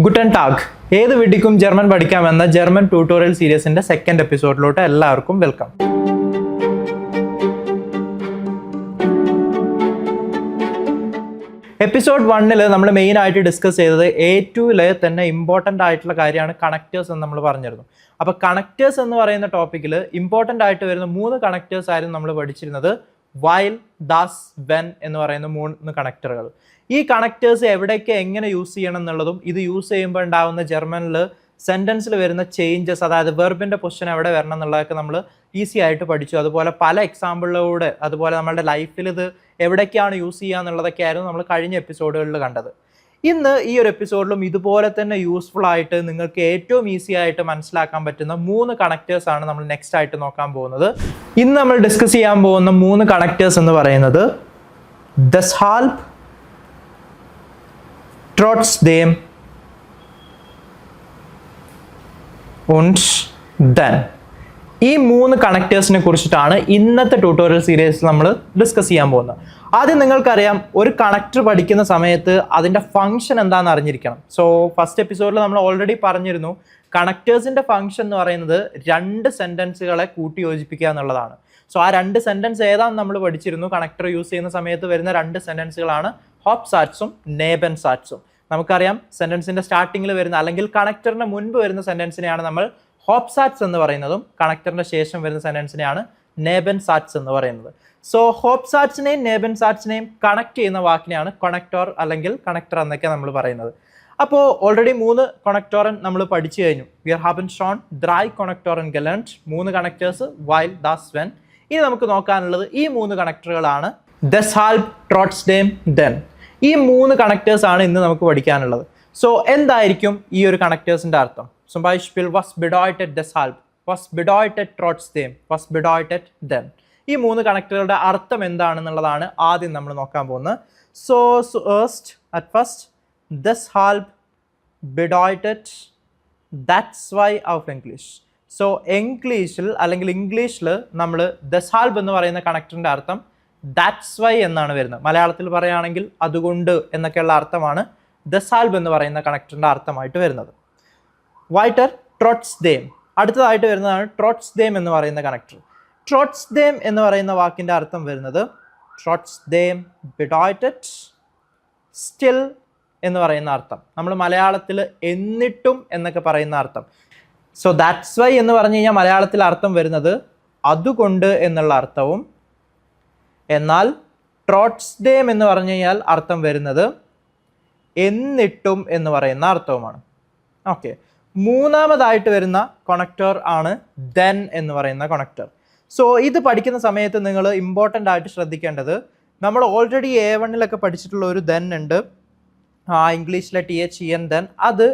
Guten tag. ഏത് വിഡിക്കും German പഠിക്കാമെന്ന German tutorial സീരീസിന്റെ second എപ്പിസോഡിലോട്ട് എല്ലാവർക്കും വെൽക്കം. എപ്പിസോഡ് 1 നമ്മൾ മെയിൻ ആയിട്ട് ഡിസ്കസ് ചെയ്തത് A2 തന്നെ ഇമ്പോർട്ടൻ്റ് ആയിട്ടുള്ള കാര്യമാണ് കണക്റ്റേഴ്സ് എന്ന് നമ്മൾ പറഞ്ഞിരുന്നു. അപ്പോൾ കണക്റ്റേഴ്സ് എന്ന് പറയുന്ന ടോപ്പിക്കിൽ ഇമ്പോർട്ടൻ്റ് ആയിട്ട് വരുന്ന 3 കണക്റ്റേഴ്സ് ആയിരുന്നു നമ്മൾ പഠിച്ചിരുന്നത്. വൈൽ, ദാസ്, വെൻ എന്ന് പറയുന്ന 3 കണക്ടറുകൾ. ഈ കണക്റ്റേഴ്സ് എവിടെയൊക്കെ എങ്ങനെ യൂസ് ചെയ്യണം എന്നുള്ളതും ഇത് യൂസ് ചെയ്യുമ്പോൾ ഉണ്ടാകുന്ന ജർമ്മനിൽ സെൻറ്റൻസിൽ വരുന്ന ചേഞ്ചസ്, അതായത് വെർബിൻ്റെ പൊസിഷൻ എവിടെ വരണം എന്നുള്ളതൊക്കെ നമ്മൾ ഈസി ആയിട്ട് പഠിച്ചു. അതുപോലെ പല എക്സാമ്പിളിലൂടെ, അതുപോലെ നമ്മുടെ ലൈഫിൽ ഇത് എവിടേക്കാണ് യൂസ് ചെയ്യുക എന്നുള്ളതൊക്കെ ആയിരുന്നു നമ്മൾ കഴിഞ്ഞ എപ്പിസോഡുകളിൽ കണ്ടത്. ഇന്ന് ഈ ഒരു എപ്പിസോഡിലും ഇതുപോലെ തന്നെ യൂസ്ഫുൾ ആയിട്ട് നിങ്ങൾക്ക് ഏറ്റവും ഈസി ആയിട്ട് മനസ്സിലാക്കാൻ പറ്റുന്ന 3 കണക്റ്റേഴ്സ് ആണ് നമ്മൾ നെക്സ്റ്റ് ആയിട്ട് നോക്കാൻ പോകുന്നത്. ഇന്ന് നമ്മൾ ഡിസ്കസ് ചെയ്യാൻ പോകുന്ന 3 കണക്റ്റേഴ്സ് എന്ന് പറയുന്നത് deshalb, trotzdem und dann. ഈ 3 കണക്റ്റേഴ്സിനെ കുറിച്ചിട്ടാണ് ഇന്നത്തെ ട്യൂട്ടോറിയൽ സീരീസിൽ നമ്മൾ ഡിസ്കസ് ചെയ്യാൻ പോകുന്നത്. ആദ്യം നിങ്ങൾക്കറിയാം, ഒരു കണക്ടർ പഠിക്കുന്ന സമയത്ത് അതിൻ്റെ ഫംഗ്ഷൻ എന്താണെന്ന് അറിഞ്ഞിരിക്കണം. സോ ഫസ്റ്റ് എപ്പിസോഡിൽ നമ്മൾ ഓൾറെഡി പറഞ്ഞിരുന്നു, കണക്റ്റേഴ്സിൻ്റെ ഫംഗ്ഷൻ എന്ന് പറയുന്നത് 2 സെൻറ്റൻസുകളെ കൂട്ടി യോജിപ്പിക്കുക എന്നുള്ളതാണ്. സോ ആ 2 സെൻറ്റൻസ് ഏതാണെന്ന് നമ്മൾ പഠിച്ചിരുന്നു. കണക്ടർ യൂസ് ചെയ്യുന്ന സമയത്ത് വരുന്ന 2 സെൻറ്റൻസുകളാണ് ഹോപ്സാറ്റ്സും നേബൻസാറ്റ്സും. നമുക്കറിയാം, സെൻറ്റൻസിൻ്റെ സ്റ്റാർട്ടിങ്ങിൽ വരുന്ന അല്ലെങ്കിൽ കണക്ടറിന് മുൻപ് വരുന്ന സെൻറ്റൻസിനെയാണ് നമ്മൾ ഹോപ്സാറ്റ്സ് എന്ന് പറയുന്നതും കണക്ടറിന്റെ ശേഷം വരുന്ന സെൻറ്റൻസിനെയാണ് നേബൻസാറ്റ്സ് എന്ന് പറയുന്നത്. സോ ഹോപ്സാറ്റ്സിനെയും നേബൻസാറ്റ്സിനെയും കണക്ട് ചെയ്യുന്ന വാക്കിനെയാണ് കൊണക്ടോർ അല്ലെങ്കിൽ കണക്ടർ എന്നൊക്കെ നമ്മൾ പറയുന്നത്. അപ്പോൾ ഓൾറെഡി 3 കൊണക്ടോറൻ നമ്മൾ പഠിച്ചു കഴിഞ്ഞു. Wir haben schon 3 Konnektoren gelernt. 3 connectors, while, Das, when. ഇനി നമുക്ക് നോക്കാനുള്ളത് ഈ 3 കണക്ടറുകളാണ്. deshalb, trotzdem, then. ഈ 3 കണക്ടേഴ്സ് ആണ് ഇന്ന് നമുക്ക് പഠിക്കാനുള്ളത്. സോ എന്തായിരിക്കും ഈ ഒരു കണക്ടേഴ്സിന്റെ അർത്ഥം? Zum Beispiel, was bedeutet deshalb, was bedeutet trotzdem, was bedeutet then? ഈ 3 കണക്ടറുകളുടെ അർത്ഥം എന്താണെന്നുള്ളതാണ് ആദ്യം നമ്മൾ നോക്കാൻ പോകുന്നത്. So at first, deshalb bedeutet that's why auf English. So ഇംഗ്ലീഷിൽ അല്ലെങ്കിൽ ഇംഗ്ലീഷിൽ നമ്മൾ deshalb എന്ന് പറയുന്ന കണക്ടറിന്റെ അർത്ഥം that's why എന്നാണ് വരുന്നത്. മലയാളത്തിൽ പറയുകയാണെങ്കിൽ അതുകൊണ്ട് എന്നൊക്കെയുള്ള അർത്ഥമാണ് deshalb എന്ന് പറയുന്ന കണക്ടറിന്റെ അർത്ഥമായിട്ട് വരുന്നത്. വൈറ്റർ, ട്രോട്സ്ദേം. അടുത്തതായിട്ട് വരുന്നതാണ് ട്രോട്സ്ദേം എന്ന് പറയുന്ന കണക്ടർ. ട്രോട്സ്ദേം എന്ന് പറയുന്ന വാക്കിൻ്റെ അർത്ഥം വരുന്നത് ട്രോട്സ്ദേം ബെഡോയ്റ്റഡ് സ്റ്റിൽ എന്ന് പറയുന്ന അർത്ഥം. നമ്മൾ മലയാളത്തിൽ എന്നിട്ടും എന്നൊക്കെ പറയുന്ന അർത്ഥം. സോ ദാറ്റ്സ് വൈ എന്ന് പറഞ്ഞു കഴിഞ്ഞാൽ മലയാളത്തിൽ അർത്ഥം വരുന്നത് അതുകൊണ്ട് എന്നുള്ള അർത്ഥവും, എന്നാൽ ട്രോട്സ്ദേം എന്ന് പറഞ്ഞു കഴിഞ്ഞാൽ അർത്ഥം വരുന്നത് എന്നിട്ടും എന്ന് പറയുന്ന അർത്ഥവുമാണ്. ഓക്കെ, മൂന്നാമതായിട്ട് വരുന്ന കൊണക്ടർ ആണ് ദെൻ എന്ന് പറയുന്ന കൊണക്ടർ. സോ ഇത് പഠിക്കുന്ന സമയത്ത് നിങ്ങൾ ഇമ്പോർട്ടൻ്റ് ആയിട്ട് ശ്രദ്ധിക്കേണ്ടത്, നമ്മൾ ഓൾറെഡി A1 പഠിച്ചിട്ടുള്ള ഒരു ദെൻ ഉണ്ട്, ഇംഗ്ലീഷിലെ THEN ദെൻ. അത്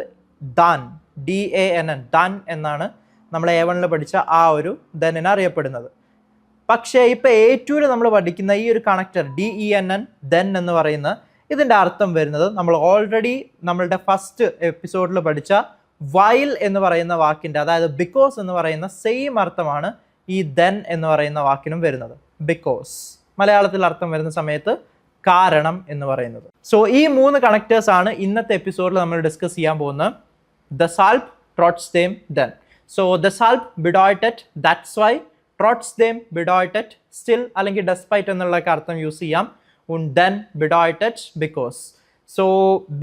ദാൻ, DANN, ദാൻ എന്നാണ് നമ്മൾ A1 പഠിച്ച ആ ഒരു ദെന്നിനെ അറിയപ്പെടുന്നത്. പക്ഷേ ഇപ്പോൾ A2 നമ്മൾ പഠിക്കുന്ന ഈ ഒരു കണക്ടർ DENN ദെൻ എന്ന് പറയുന്ന ഇതിൻ്റെ അർത്ഥം വരുന്നത് നമ്മൾ ഓൾറെഡി നമ്മളുടെ ഫസ്റ്റ് എപ്പിസോഡിൽ പഠിച്ച വൈൽ എന്ന് പറയുന്ന വാക്കിൻ്റെ, അതായത് ബിക്കോസ് എന്ന് പറയുന്ന സെയിം അർത്ഥമാണ് ഈ ദെൻ എന്ന് പറയുന്ന വാക്കിനും വരുന്നത്. ബിക്കോസ് മലയാളത്തിൽ അർത്ഥം വരുന്ന സമയത്ത് കാരണം എന്ന് പറയുന്നത്. സോ ഈ 3 കണക്ടേഴ്സ് ആണ് ഇന്നത്തെ എപ്പിസോഡിൽ നമ്മൾ ഡിസ്കസ് ചെയ്യാൻ പോകുന്നത്. deshalb, trotzdem, then. So deshalb bedeutet that's why, trotzdem bedeutet still അല്ലെങ്കിൽ despite എന്നുള്ളൊക്കെ അർത്ഥം യൂസ് ചെയ്യാം. und then bedeutet because. So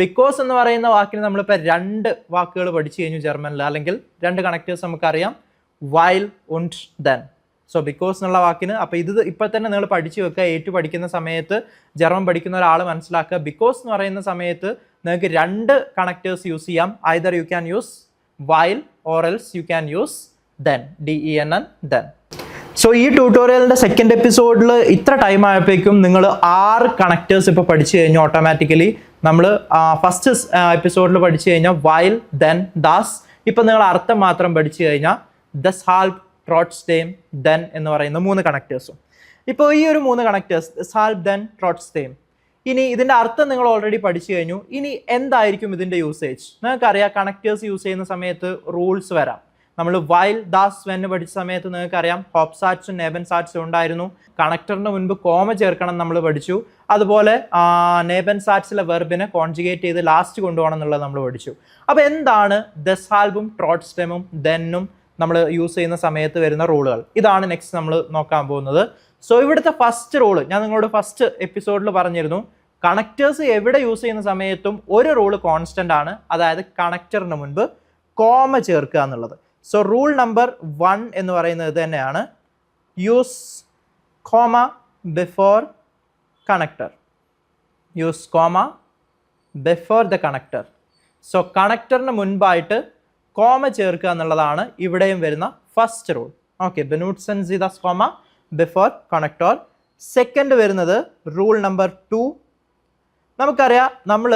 because എന്ന് പറയുന്ന വാക്കിന് നമ്മളിപ്പോൾ 2 വാക്കുകൾ പഠിച്ചു കഴിഞ്ഞു ജർമ്മനിൽ, അല്ലെങ്കിൽ 2 കണക്റ്റേഴ്സ് നമുക്കറിയാം, while und then. So because എന്നുള്ള വാക്കിന്, അപ്പോൾ ഇത് ഇപ്പോൾ തന്നെ നിങ്ങൾ പഠിച്ചു വെക്കുക. A2 പഠിക്കുന്ന സമയത്ത്, ജർമ്മൻ പഠിക്കുന്ന ഒരാൾ മനസ്സിലാക്കുക, ബിക്കോസ് എന്ന് പറയുന്ന സമയത്ത് നിങ്ങൾക്ക് 2 കണക്റ്റേഴ്സ് യൂസ് ചെയ്യാം. Either you can use while or else you can use then, DENN then. So ഈ ട്യൂട്ടോറിയലിൻ്റെ സെക്കൻഡ് എപ്പിസോഡിൽ ഇത്ര ടൈം ആയപ്പോഴേക്കും നിങ്ങൾ 6 കണക്റ്റേഴ്സ് ഇപ്പോൾ പഠിച്ചു കഴിഞ്ഞു ഓട്ടോമാറ്റിക്കലി. നമ്മൾ ഫസ്റ്റ് എപ്പിസോഡിൽ പഠിച്ചു കഴിഞ്ഞാൽ വൈൽ, ദെൻ, ദാസ്. ഇപ്പം നിങ്ങൾ അർത്ഥം മാത്രം പഠിച്ചു കഴിഞ്ഞാൽ deshalb, trotzdem, then എന്ന് പറയുന്ന 3 കണക്റ്റേഴ്സും. ഇപ്പോൾ ഈ ഒരു 3 കണക്റ്റേഴ്സ് deshalb, then, trotzdem, ഇനി ഇതിൻ്റെ അർത്ഥം നിങ്ങൾ ഓൾറെഡി പഠിച്ചു കഴിഞ്ഞു. ഇനി എന്തായിരിക്കും ഇതിൻ്റെ യൂസേജ്? നിങ്ങൾക്കറിയാം, കണക്റ്റേഴ്സ് യൂസ് ചെയ്യുന്ന സമയത്ത് റൂൾസ് വരാം. നമ്മൾ വൈൽ ദാസ് വെൻ പഠിച്ച സമയത്ത് നിങ്ങൾക്കറിയാം ഹോപ്സാറ്റ്സും നേബൻസാറ്റ്സും ഉണ്ടായിരുന്നു. കണക്ടറിന് മുൻപ് കോമ ചേർക്കണം നമ്മൾ പഠിച്ചു. അതുപോലെ നേബൻസാറ്റ്സിലെ വെർബിനെ കോൺജുഗേറ്റ് ചെയ്ത് ലാസ്റ്റ് കൊണ്ടുപോകണം എന്നുള്ളത് നമ്മൾ പഠിച്ചു. അപ്പോൾ എന്താണ് ദെസാൽബും ട്രോട്ട്സ്റ്റെമും ദെന്നും നമ്മൾ യൂസ് ചെയ്യുന്ന സമയത്ത് വരുന്ന റൂളുകൾ? ഇതാണ് നെക്സ്റ്റ് നമ്മൾ നോക്കാൻ പോകുന്നത്. സോ ഇവിടുത്തെ ഫസ്റ്റ് റൂള് ഞാൻ നിങ്ങളോട് ഫസ്റ്റ് എപ്പിസോഡിൽ പറഞ്ഞിരുന്നു, കണക്റ്റേഴ്സ് എവിടെ യൂസ് ചെയ്യുന്ന സമയത്തും ഒരു റൂള് കോൺസ്റ്റന്റ് ആണ്, അതായത് കണക്ടറിന് മുൻപ് കോമ ചേർക്കുക എന്നുള്ളത്. സോ റൂൾ നമ്പർ 1 എന്ന് പറയുന്നത് ഇത് തന്നെയാണ്, use comma before connector. Use comma before the connector. So കണക്ടറിന് മുൻപായിട്ട് കോമ ചേർക്കുക എന്നുള്ളതാണ് ഇവിടെയും വരുന്ന ഫസ്റ്റ് റൂൾ. ഓക്കെ, ബെനൂട്ട്സൺ സി the comma before connector. Second വരുന്നത് റൂൾ നമ്പർ 2. നമുക്കറിയാം നമ്മൾ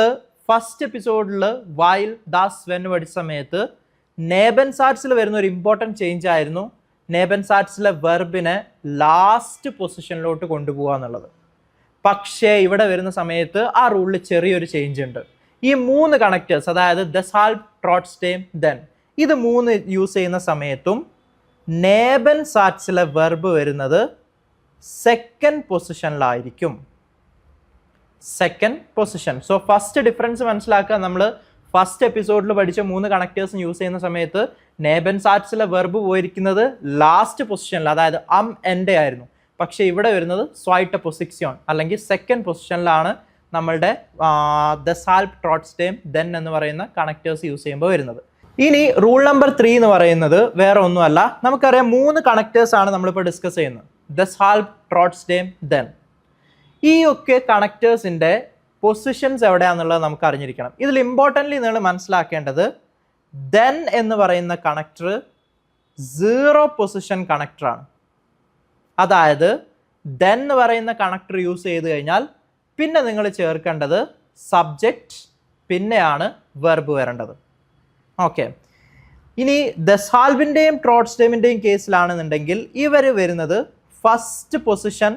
ഫസ്റ്റ് എപ്പിസോഡിൽ വൈൽ ദാസ് വെൻ പഠിച്ച സമയത്ത് നേബൻസാറ്റ്സിൽ വരുന്ന ഒരു ഇമ്പോർട്ടൻറ്റ് ചേഞ്ച് ആയിരുന്നു നേബൻസാറ്റ്സിലെ വെർബിനെ ലാസ്റ്റ് പൊസിഷനിലോട്ട് കൊണ്ടുപോകുക എന്നുള്ളത്. പക്ഷേ ഇവിടെ വരുന്ന സമയത്ത് ആ റൂളിൽ ചെറിയൊരു ചേഞ്ച് ഉണ്ട്. ഈ 3 കണക്റ്റേഴ്സ്, അതായത് ദെസാൽബ്, ട്രോട്ട്സ്റ്റെം, ദെൻ, ഇത് 3 യൂസ് ചെയ്യുന്ന സമയത്തും നേബൻസാറ്റ്സിലെ വെർബ് വരുന്നത് സെക്കൻഡ് പൊസിഷനിലായിരിക്കും. Second position. So first difference മനസ്സിലാക്കുക. നമ്മൾ ഫസ്റ്റ് എപ്പിസോഡിൽ പഠിച്ച 3 കണക്റ്റേഴ്സ് യൂസ് ചെയ്യുന്ന സമയത്ത് നേബൻസാറ്റ്സിലെ വെർബ് പോയിരിക്കുന്നത് ലാസ്റ്റ് പൊസിഷനിൽ, അതായത് എൻഡ് ആയിരുന്നു. പക്ഷേ ഇവിടെ വരുന്നത് സ്വൈറ്റ പൊസിക്സിയോൺ അല്ലെങ്കിൽ സെക്കൻഡ് പൊസിഷനിലാണ് നമ്മളുടെ ദെസാൽബ്, ട്രോട്ട്സ്റ്റെം, ദെൻ എന്ന് പറയുന്ന കണക്റ്റേഴ്സ് യൂസ് ചെയ്യുമ്പോൾ വരുന്നത്. ഇനി റൂൾ നമ്പർ 3 എന്ന് പറയുന്നത് വേറെ ഒന്നുമല്ല, നമുക്കറിയാം 3 കണക്റ്റേഴ്സ് ആണ് നമ്മളിപ്പോൾ ഡിസ്കസ് ചെയ്യുന്നത്, ദെസാൽബ്, ട്രോട്ട്സ്റ്റെം, ദെൻ. ഈ ഒക്കെ കണക്റ്റേഴ്സിൻ്റെ പൊസിഷൻസ് എവിടെയാണെന്നുള്ളത് നമുക്ക് അറിഞ്ഞിരിക്കണം. ഇതിൽ ഇമ്പോർട്ടൻ്റ്ലി നിങ്ങൾ മനസ്സിലാക്കേണ്ടത് ദെൻ എന്ന് പറയുന്ന കണക്ടർ 0 പൊസിഷൻ കണക്ടറാണ്. അതായത് ദെൻ എന്ന് പറയുന്ന കണക്ടർ യൂസ് ചെയ്ത് കഴിഞ്ഞാൽ പിന്നെ നിങ്ങൾ ചേർക്കേണ്ടത് സബ്ജക്റ്റ്, പിന്നെയാണ് വെർബ് വരേണ്ടത്. ഓക്കെ, ഇനി ദെസാൽബിൻ്റെയും ട്രോട്ട്സ്റ്റെമിൻ്റെയും കേസിലാണെന്നുണ്ടെങ്കിൽ ഇവർ വരുന്നത് ഫസ്റ്റ് പൊസിഷൻ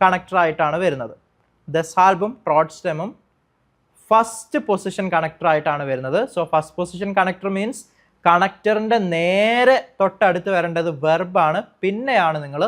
കണക്ടറായിട്ടാണ് വരുന്നത്. ദെസാൽബും ട്രോട്ട്സ്റ്റെമും ഫസ്റ്റ് പൊസിഷൻ കണക്ടറായിട്ടാണ് വരുന്നത്. So first position connector means കണക്ടറിൻ്റെ നേരെ തൊട്ടടുത്ത് വരേണ്ടത് വെർബാണ്, പിന്നെയാണ് നിങ്ങൾ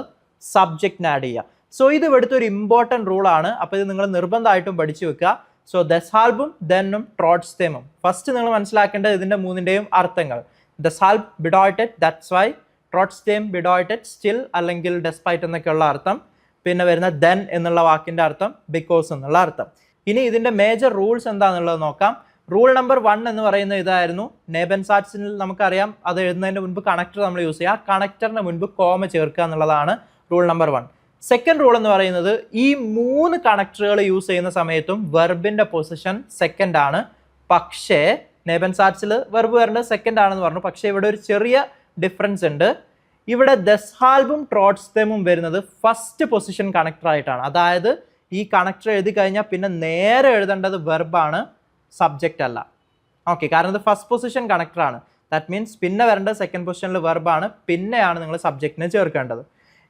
സബ്ജക്റ്റിന് ആഡ് ചെയ്യുക. സോ ഇത് ഇവിടുത്തെ ഒരു ഇമ്പോർട്ടൻറ്റ് റൂളാണ്. അപ്പോൾ ഇത് നിങ്ങൾ നിർബന്ധമായിട്ടും പഠിച്ചു വെക്കുക. സോ ദെസാൽബും ദെന്നും ട്രോട്ട്സ്റ്റെമും ഫസ്റ്റ് നിങ്ങൾ മനസ്സിലാക്കേണ്ടത് ഇതിൻ്റെ 3ൻ്റെയും അർത്ഥങ്ങൾ. ദെസാൽബ് ബിഡോയ്റ്റഡ്, ദാറ്റ്സ് വൈ. ട്രോട്ട്സ്റ്റെം ബിഡോയ്റ്റഡ്, സ്റ്റിൽ അല്ലെങ്കിൽ ഡെസ്പൈറ്റ് എന്നൊക്കെയുള്ള അർത്ഥം. പിന്നെ വരുന്ന ദെൻ എന്നുള്ള വാക്കിൻ്റെ അർത്ഥം ബിക്കോസ് എന്നുള്ള അർത്ഥം. ഇനി ഇതിൻ്റെ മേജർ റൂൾസ് എന്താണെന്നുള്ളത് നോക്കാം. റൂൾ നമ്പർ 1 എന്ന് പറയുന്നത് ഇതായിരുന്നു. നേബൻസാറ്റ്സിൽ നമുക്കറിയാം അത് എഴുതുന്നതിന് മുൻപ് കണക്ടർ നമ്മൾ യൂസ് ചെയ്യുക, കണക്ടറിന് മുൻപ് കോമ ചേർക്കുക എന്നുള്ളതാണ് റൂൾ നമ്പർ 1. സെക്കൻഡ് റൂൾ എന്ന് പറയുന്നത് ഈ 3 കണക്ടറുകൾ യൂസ് ചെയ്യുന്ന സമയത്തും വെർബിൻ്റെ പൊസിഷൻ സെക്കൻഡ് ആണ്. പക്ഷേ നേബൻസാറ്റ്സിൽ വെർബ് വരേണ്ടത് സെക്കൻഡ് ആണെന്ന് പറഞ്ഞു. പക്ഷേ ഇവിടെ ഒരു ചെറിയ ഡിഫറൻസ് ഉണ്ട്. ഇവിടെ ദെസാൽബും ട്രോട്ട്സ്റ്റെമും വരുന്നത് ഫസ്റ്റ് പൊസിഷൻ കണക്ടർ ആയിട്ടാണ്. അതായത് ഈ കണക്ടർ എഴുതി കഴിഞ്ഞാൽ പിന്നെ നേരെ എഴുതേണ്ടത് വെർബാണ്, സബ്ജക്റ്റ് അല്ല. ഓക്കെ, കാരണം ഇത് ഫസ്റ്റ് പൊസിഷൻ കണക്ടറാണ്. ദാറ്റ് മീൻസ് പിന്നെ വരേണ്ടത് സെക്കൻഡ് പൊസിഷനിൽ വെർബാണ്, പിന്നെയാണ് നിങ്ങൾ സബ്ജക്റ്റിനെ ചേർക്കേണ്ടത്.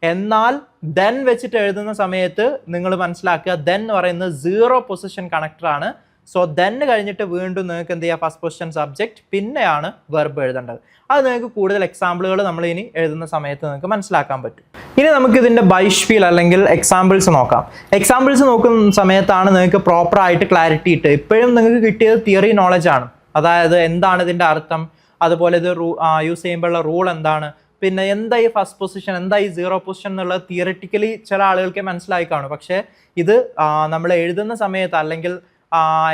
എന്നാൽ ദെൻ വെച്ചിട്ട് എഴുതുന്ന സമയത്ത് നിങ്ങൾ മനസ്സിലാക്കുക, ദെൻ എന്ന് പറയുന്നത് 0 പൊസിഷൻ കണക്ടറാണ്. സോ ദെൻ കഴിഞ്ഞിട്ട് വീണ്ടും നിങ്ങൾക്ക് എന്ത് ചെയ്യുക, ഫസ്റ്റ് പൊസിഷൻ സബ്ജക്റ്റ്, പിന്നെയാണ് വെർബ് എഴുതേണ്ടത്. അത് നിങ്ങൾക്ക് കൂടുതൽ എക്സാമ്പിളുകൾ നമ്മൾ ഇനി എഴുതുന്ന സമയത്ത് നിങ്ങൾക്ക് മനസ്സിലാക്കാൻ പറ്റും. ഇനി നമുക്ക് ഇതിൻ്റെ ബൈഷ്ഫീൽ അല്ലെങ്കിൽ എക്സാമ്പിൾസ് നോക്കാം. എക്സാമ്പിൾസ് നോക്കുന്ന സമയത്താണ് നിങ്ങൾക്ക് പ്രോപ്പറായിട്ട് ക്ലാരിറ്റി കിട്ടുക. ഇപ്പോഴും നിങ്ങൾക്ക് കിട്ടിയത് തിയറി നോളജ് ആണ്, അതായത് എന്താണ് ഇതിൻ്റെ അർത്ഥം, അതുപോലെ ഇത് യൂസ് ചെയ്യുമ്പോഴുള്ള റൂൾ എന്താണ്, പിന്നെ എന്താ ഈ ഫസ്റ്റ് പൊസിഷൻ, എന്താ ഈ 0 പൊസിഷൻ എന്നുള്ളത് തിയറിറ്റിക്കലി ചില ആളുകൾക്ക് മനസ്സിലായി കാണും. പക്ഷേ ഇത് നമ്മൾ എഴുതുന്ന സമയത്ത് അല്ലെങ്കിൽ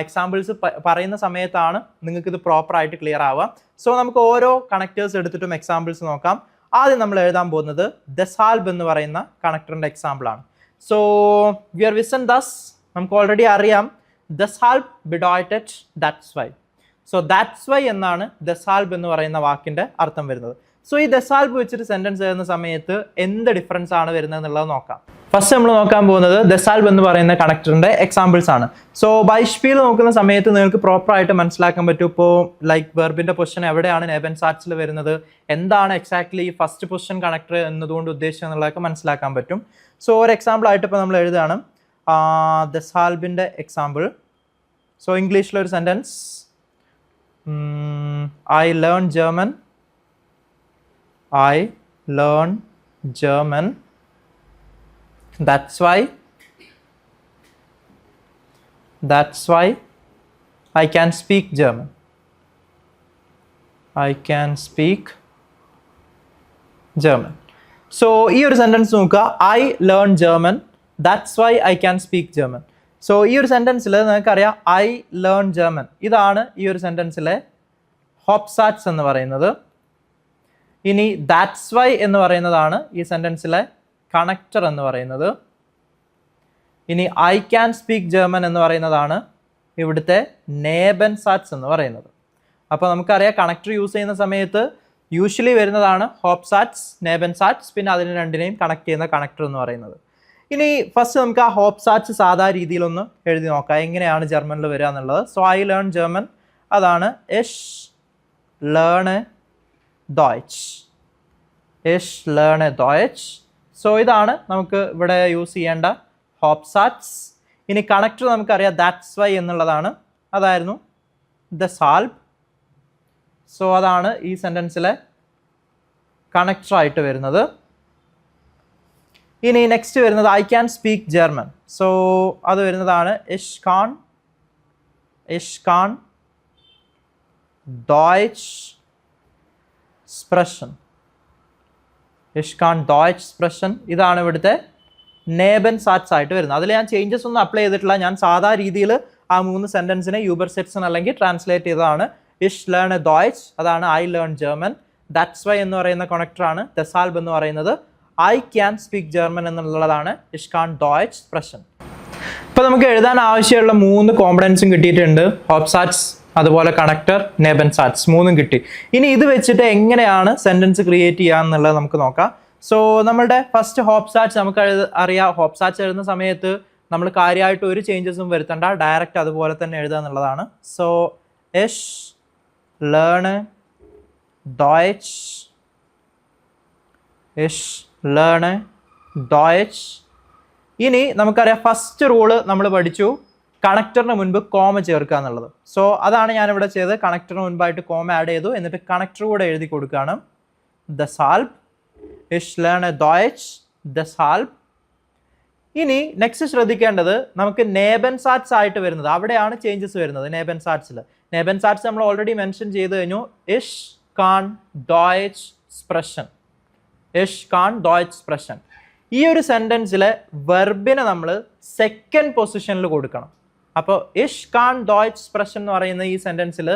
എക്സാമ്പിൾസ് പറയുന്ന സമയത്താണ് നിങ്ങൾക്ക് ഇത് പ്രോപ്പറായിട്ട് ക്ലിയർ ആവുക. സോ നമുക്ക് ഓരോ കണക്റ്റേഴ്സ് എടുത്തിട്ടും എക്സാമ്പിൾസ് നോക്കാം. ആദ്യം നമ്മൾ എഴുതാൻ പോകുന്നത് ദെസാൽബ് എന്ന് പറയുന്ന കണക്ടറിൻ്റെ എക്സാമ്പിളാണ്. സോ വിയർ വിസൻ ദസ് നമുക്ക് ഓൾറെഡി അറിയാം, ദെസാൽബ് ബിഡോയ്റ്റഡ്, that's why. So that's why എന്നാണ് ദെസാൽബ് എന്ന് പറയുന്ന വാക്കിൻ്റെ അർത്ഥം വരുന്നത്. സോ ഈ ദെസാൽബ് വെച്ചിട്ട് സെൻറ്റൻസ് എഴുതുന്ന സമയത്ത് എന്ത് ഡിഫറൻസ് ആണ് വരുന്നത് എന്നുള്ളത് നോക്കാം. ഫസ്റ്റ് നമ്മൾ നോക്കാൻ പോകുന്നത് ദെസാൽബ് എന്ന് പറയുന്ന കണക്ടറിൻ്റെ എക്സാമ്പിൾസ് ആണ്. സോ ബൈഷ്ഫീൽ നോക്കുന്ന സമയത്ത് നിങ്ങൾക്ക് പ്രോപ്പറായിട്ട് മനസ്സിലാക്കാൻ പറ്റും. ഇപ്പോൾ ലൈക്ക് വെർബിൻ്റെ പൊസിഷൻ എവിടെയാണ് നേബൻസാറ്റ്സിൽ വരുന്നത്, എന്താണ് എക്സാക്ട്ലി ഫസ്റ്റ് പൊസിഷൻ കണക്ടർ എന്നതുകൊണ്ട് ഉദ്ദേശിച്ചത് എന്നുള്ളതൊക്കെ മനസ്സിലാക്കാൻ പറ്റും. സോ ഒരു എക്സാമ്പിൾ ആയിട്ട് ഇപ്പോൾ നമ്മൾ എഴുതുകയാണ് ദെസാൽബിൻ്റെ എക്സാമ്പിൾ. സോ ഇംഗ്ലീഷിലൊരു sentence, I learn German I learn German. That's why I can speak German. I can speak German. So ഈ ഒരു സെൻറ്റൻസ് നോക്കുക, I learn German. That's why I can speak German. So ഈ ഒരു സെൻറ്റൻസിൽ നിങ്ങൾക്കറിയാം I learn German. ഇതാണ് ഈ ഒരു സെൻറ്റൻസിലെ ഹോപ്സാറ്റ്സ് എന്ന് പറയുന്നത്. ഇനി ദാറ്റ്സ് വൈ എന്ന് പറയുന്നതാണ് ഈ സെൻറ്റൻസിലെ കണക്ടർ എന്ന് പറയുന്നത്. ഇനി ഐ ക്യാൻ സ്പീക്ക് ജർമ്മൻ എന്ന് പറയുന്നതാണ് ഇവിടുത്തെ നേബൻസാറ്റ്സ് എന്ന് പറയുന്നത്. അപ്പോൾ നമുക്കറിയാം കണക്ടർ യൂസ് ചെയ്യുന്ന സമയത്ത് യൂഷ്വലി വരുന്നതാണ് ഹോപ്സാറ്റ്സ്, നേബൻസാറ്റ്സ്, പിന്നെ അതിന് രണ്ടിനെയും കണക്ട് ചെയ്യുന്ന കണക്ടർ എന്ന് പറയുന്നത്. ഇനി ഫസ്റ്റ് നമുക്ക് ആ ഹോപ്സാറ്റ്സ് സാധാരണ രീതിയിലൊന്ന് എഴുതി നോക്കാം എങ്ങനെയാണ് ജർമ്മനിൽ വരിക എന്നുള്ളത്. സോ ഐ ലേൺ ജർമ്മൻ, അതാണ് ഇഷ് ലേൺ ഡോയ്ച്ച്. ഇഷ് ലേൺ ഡോയ്ച്ച്. സോ ഇതാണ് നമുക്ക് ഇവിടെ യൂസ് ചെയ്യേണ്ട ഹോപ്സാറ്റ്സ്. ഇനി കണക്ടർ നമുക്കറിയാം ദാറ്റ്സ് വൈ എന്നുള്ളതാണ്, അതായിരുന്നു ദെസാൽബ്. സോ അതാണ് ഈ സെൻറ്റൻസിലെ കണക്ടറായിട്ട് വരുന്നത്. ഇനി നെക്സ്റ്റ് വരുന്നത് I can speak German. So അത് വരുന്നതാണ് ഇഷ് കാൺ ഡോയ്ച്ച് സ്പ്രഷൻ. ഇഷ് കാൺ ഡോയ്ച്ച് സ്പ്രഷൻ. ഇതാണ് ഇവിടുത്തെ നേബൻസാറ്റ്സ് ആയിട്ട് വരുന്നത്. അതിൽ ഞാൻ ചേഞ്ചസ് ഒന്നും അപ്ലൈ ചെയ്തിട്ടില്ല. ഞാൻ സാധാ രീതിയിൽ ആ 3 സെൻറ്റൻസിനെ യൂബർസെറ്റ്സൺ അല്ലെങ്കിൽ ട്രാൻസ്ലേറ്റ് ചെയ്തതാണ്. ഇഷ് ലേൺ ഡോയ്ച്ച്, അതാണ് I learn German. That's why എന്ന് പറയുന്ന കണക്ടറാണ് ദെസാൽബ് എന്ന് പറയുന്നത്. ഐ ക്യാൻ സ്പീക്ക് ജർമ്മൻ എന്നുള്ളതാണ് ഇഷ് കാൺ ഡോയ്ച്ച് സ്പ്രഷൻ. ഇപ്പോൾ നമുക്ക് എഴുതാൻ ആവശ്യമുള്ള 3 കോമ്പണൻസും കിട്ടിയിട്ടുണ്ട്. ഹോപ്സാറ്റ്സ്, അതുപോലെ കണക്ടർ, നേബൻസാറ്റ്സ്, 3ഉം കിട്ടി. ഇനി ഇത് വെച്ചിട്ട് എങ്ങനെയാണ് സെൻറ്റൻസ് ക്രിയേറ്റ് ചെയ്യുക എന്നുള്ളത് നമുക്ക് നോക്കാം. സോ നമ്മളുടെ ഫസ്റ്റ് ഹോപ്സാറ്റ്സ് നമുക്ക് അറിയാം. ഹോപ്സാറ്റ്സ് എഴുതുന്ന സമയത്ത് നമ്മൾ കാര്യമായിട്ട് ഒരു ചേഞ്ചസും വരുത്തണ്ട, ഡയറക്റ്റ് അതുപോലെ തന്നെ എഴുതുക എന്നുള്ളതാണ്. സോ ഇഷ് ലേൺ ഡോയ്ച്ച്, ഇഷ് ലേൺ ഡോയ്ച്ച്. ഇനി നമുക്കറിയാം ഫസ്റ്റ് റൂള് നമ്മൾ പഠിച്ചു, കണക്ടറിന് മുൻപ് കോമ ചേർക്കുക എന്നുള്ളത്. സോ അതാണ് ഞാനിവിടെ ചെയ്തത്. കണക്ടറിന് മുൻപായിട്ട് കോമ ആഡ് ചെയ്തു, എന്നിട്ട് കണക്ടർ കൂടെ എഴുതി കൊടുക്കുകയാണ്. ദെസാൽബ്, ഇഷ് ലേൺ ഡോയ്ച്ച് ദെസാൽബ്. ഇനി നെക്സ്റ്റ് ശ്രദ്ധിക്കേണ്ടത് നമുക്ക് നേബൻസാറ്റ്സ് ആയിട്ട് വരുന്നത്, അവിടെയാണ് ചേഞ്ചസ് വരുന്നത് നേബൻസാറ്റ്സിൽ. നേബൻസാറ്റ്സ് നമ്മൾ ഓൾറെഡി മെൻഷൻ ചെയ്ത് കഴിഞ്ഞു. ഇഷ് കാൺ ഡോയ്ച്ച് സ്പ്രഷൻ, ഇഷ് കാൺ ഡോയ്ച്ച് സ്പ്രഷൻ. ഈ ഒരു സെൻറ്റൻസിലെ വെർബിനെ നമ്മൾ സെക്കൻഡ് പൊസിഷനിൽ കൊടുക്കണം. അപ്പോൾ ഇഷ് കാൺ ഡോയ്ച്ച് സ്പ്രഷൻ എന്ന് പറയുന്ന ഈ സെൻറ്റൻസിൽ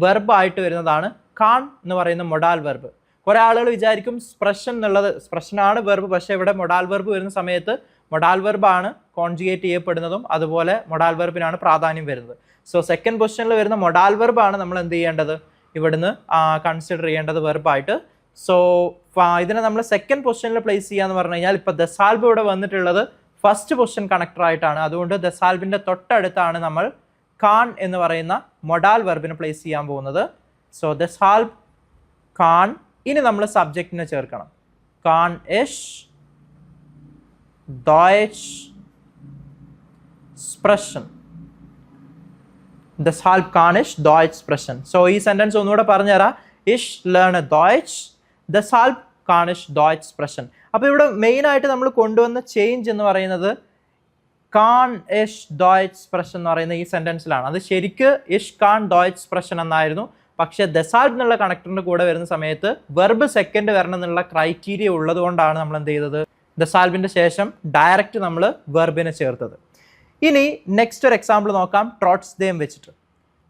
വെർബായിട്ട് വരുന്നതാണ് കാൺ എന്ന് പറയുന്ന മൊഡാൽ വെർബ്. കുറേ ആളുകൾ വിചാരിക്കും സ്പ്രഷൻ എന്നുള്ളത് സ്പ്രഷനാണ് വെർബ്, പക്ഷേ ഇവിടെ മൊഡാൽ വെർബ് വരുന്ന സമയത്ത് മൊഡാൽ വെർബാണ് കോൺജുഗേറ്റ് ചെയ്യപ്പെടുന്നതും അതുപോലെ മൊഡാൽ വെർബിനാണ് പ്രാധാന്യം വരുന്നത്. സോ സെക്കൻഡ് പൊസിഷനിൽ വരുന്ന മൊഡാൽ വെർബാണ് നമ്മൾ എന്ത് ചെയ്യേണ്ടത്, ഇവിടുന്ന് കൺസിഡർ ചെയ്യേണ്ടത് വെർബായിട്ട്. സോ ഇതിനെ നമ്മൾ സെക്കൻഡ് പൊസിഷനിൽ പ്ലേസ് ചെയ്യാന്ന് പറഞ്ഞു കഴിഞ്ഞാൽ ഇപ്പോൾ ദെസാൽബ് ഇവിടെ വന്നിട്ടുള്ളത് ഫസ്റ്റ് പൊസിഷൻ കണക്ടർ ആയിട്ടാണ്. അതുകൊണ്ട് ദെസാൽബിൻ്റെ തൊട്ടടുത്താണ് നമ്മൾ കാൺ എന്ന് പറയുന്ന മൊഡാൽ വെർബിനെ പ്ലേസ് ചെയ്യാൻ പോകുന്നത്. സോ ദെസാൽബ് കാൺ. ഇനി നമ്മൾ സബ്ജക്റ്റിനെ ചേർക്കണം. കാൺ ഇഷ് ഡോയ്ച്ച് സ്പ്രഷൻ. ദെസാൽബ് കാൺ ഇഷ് ഡോയ്ച്ച് സ്പ്രഷൻ. സോ ഈ സെൻറ്റൻസ് ഒന്നുകൂടെ പറഞ്ഞുതരാം. ഇഷ് ലേൺ ഡോയ്ച്ച് ദെസാൽബ് കാൺ ഇഷ് ഡോയ്ച്ച് സ്പ്രഷൻ. അപ്പോൾ ഇവിടെ മെയിനായിട്ട് നമ്മൾ കൊണ്ടുവന്ന ചേഞ്ച് എന്ന് പറയുന്നത് കാൺ ഇഷ് ഡോയ്ച്ച് സ്പ്രഷൻ എന്ന് പറയുന്ന ഈ സെൻറ്റൻസിലാണ്. അത് ശരിക്ക് ഇഷ് കാൺ ഡോയ്ച്ച് സ്പ്രഷൻ എന്നായിരുന്നു. പക്ഷേ ദെസാൽബ് എന്നുള്ള കണക്ടറിൻ്റെ കൂടെ വരുന്ന സമയത്ത് വെർബ് സെക്കൻഡ് വരണം എന്നുള്ള ക്രൈറ്റീരിയ ഉള്ളത് കൊണ്ടാണ് നമ്മൾ എന്ത് ചെയ്തത്, ദെസാൽബിൻ്റെ ശേഷം ഡയറക്റ്റ് നമ്മൾ വെർബിനെ ചേർത്തത്. ഇനി നെക്സ്റ്റ് ഒരു എക്സാമ്പിൾ നോക്കാം ട്രോട്സ്ഡേം വെച്ചിട്ട്.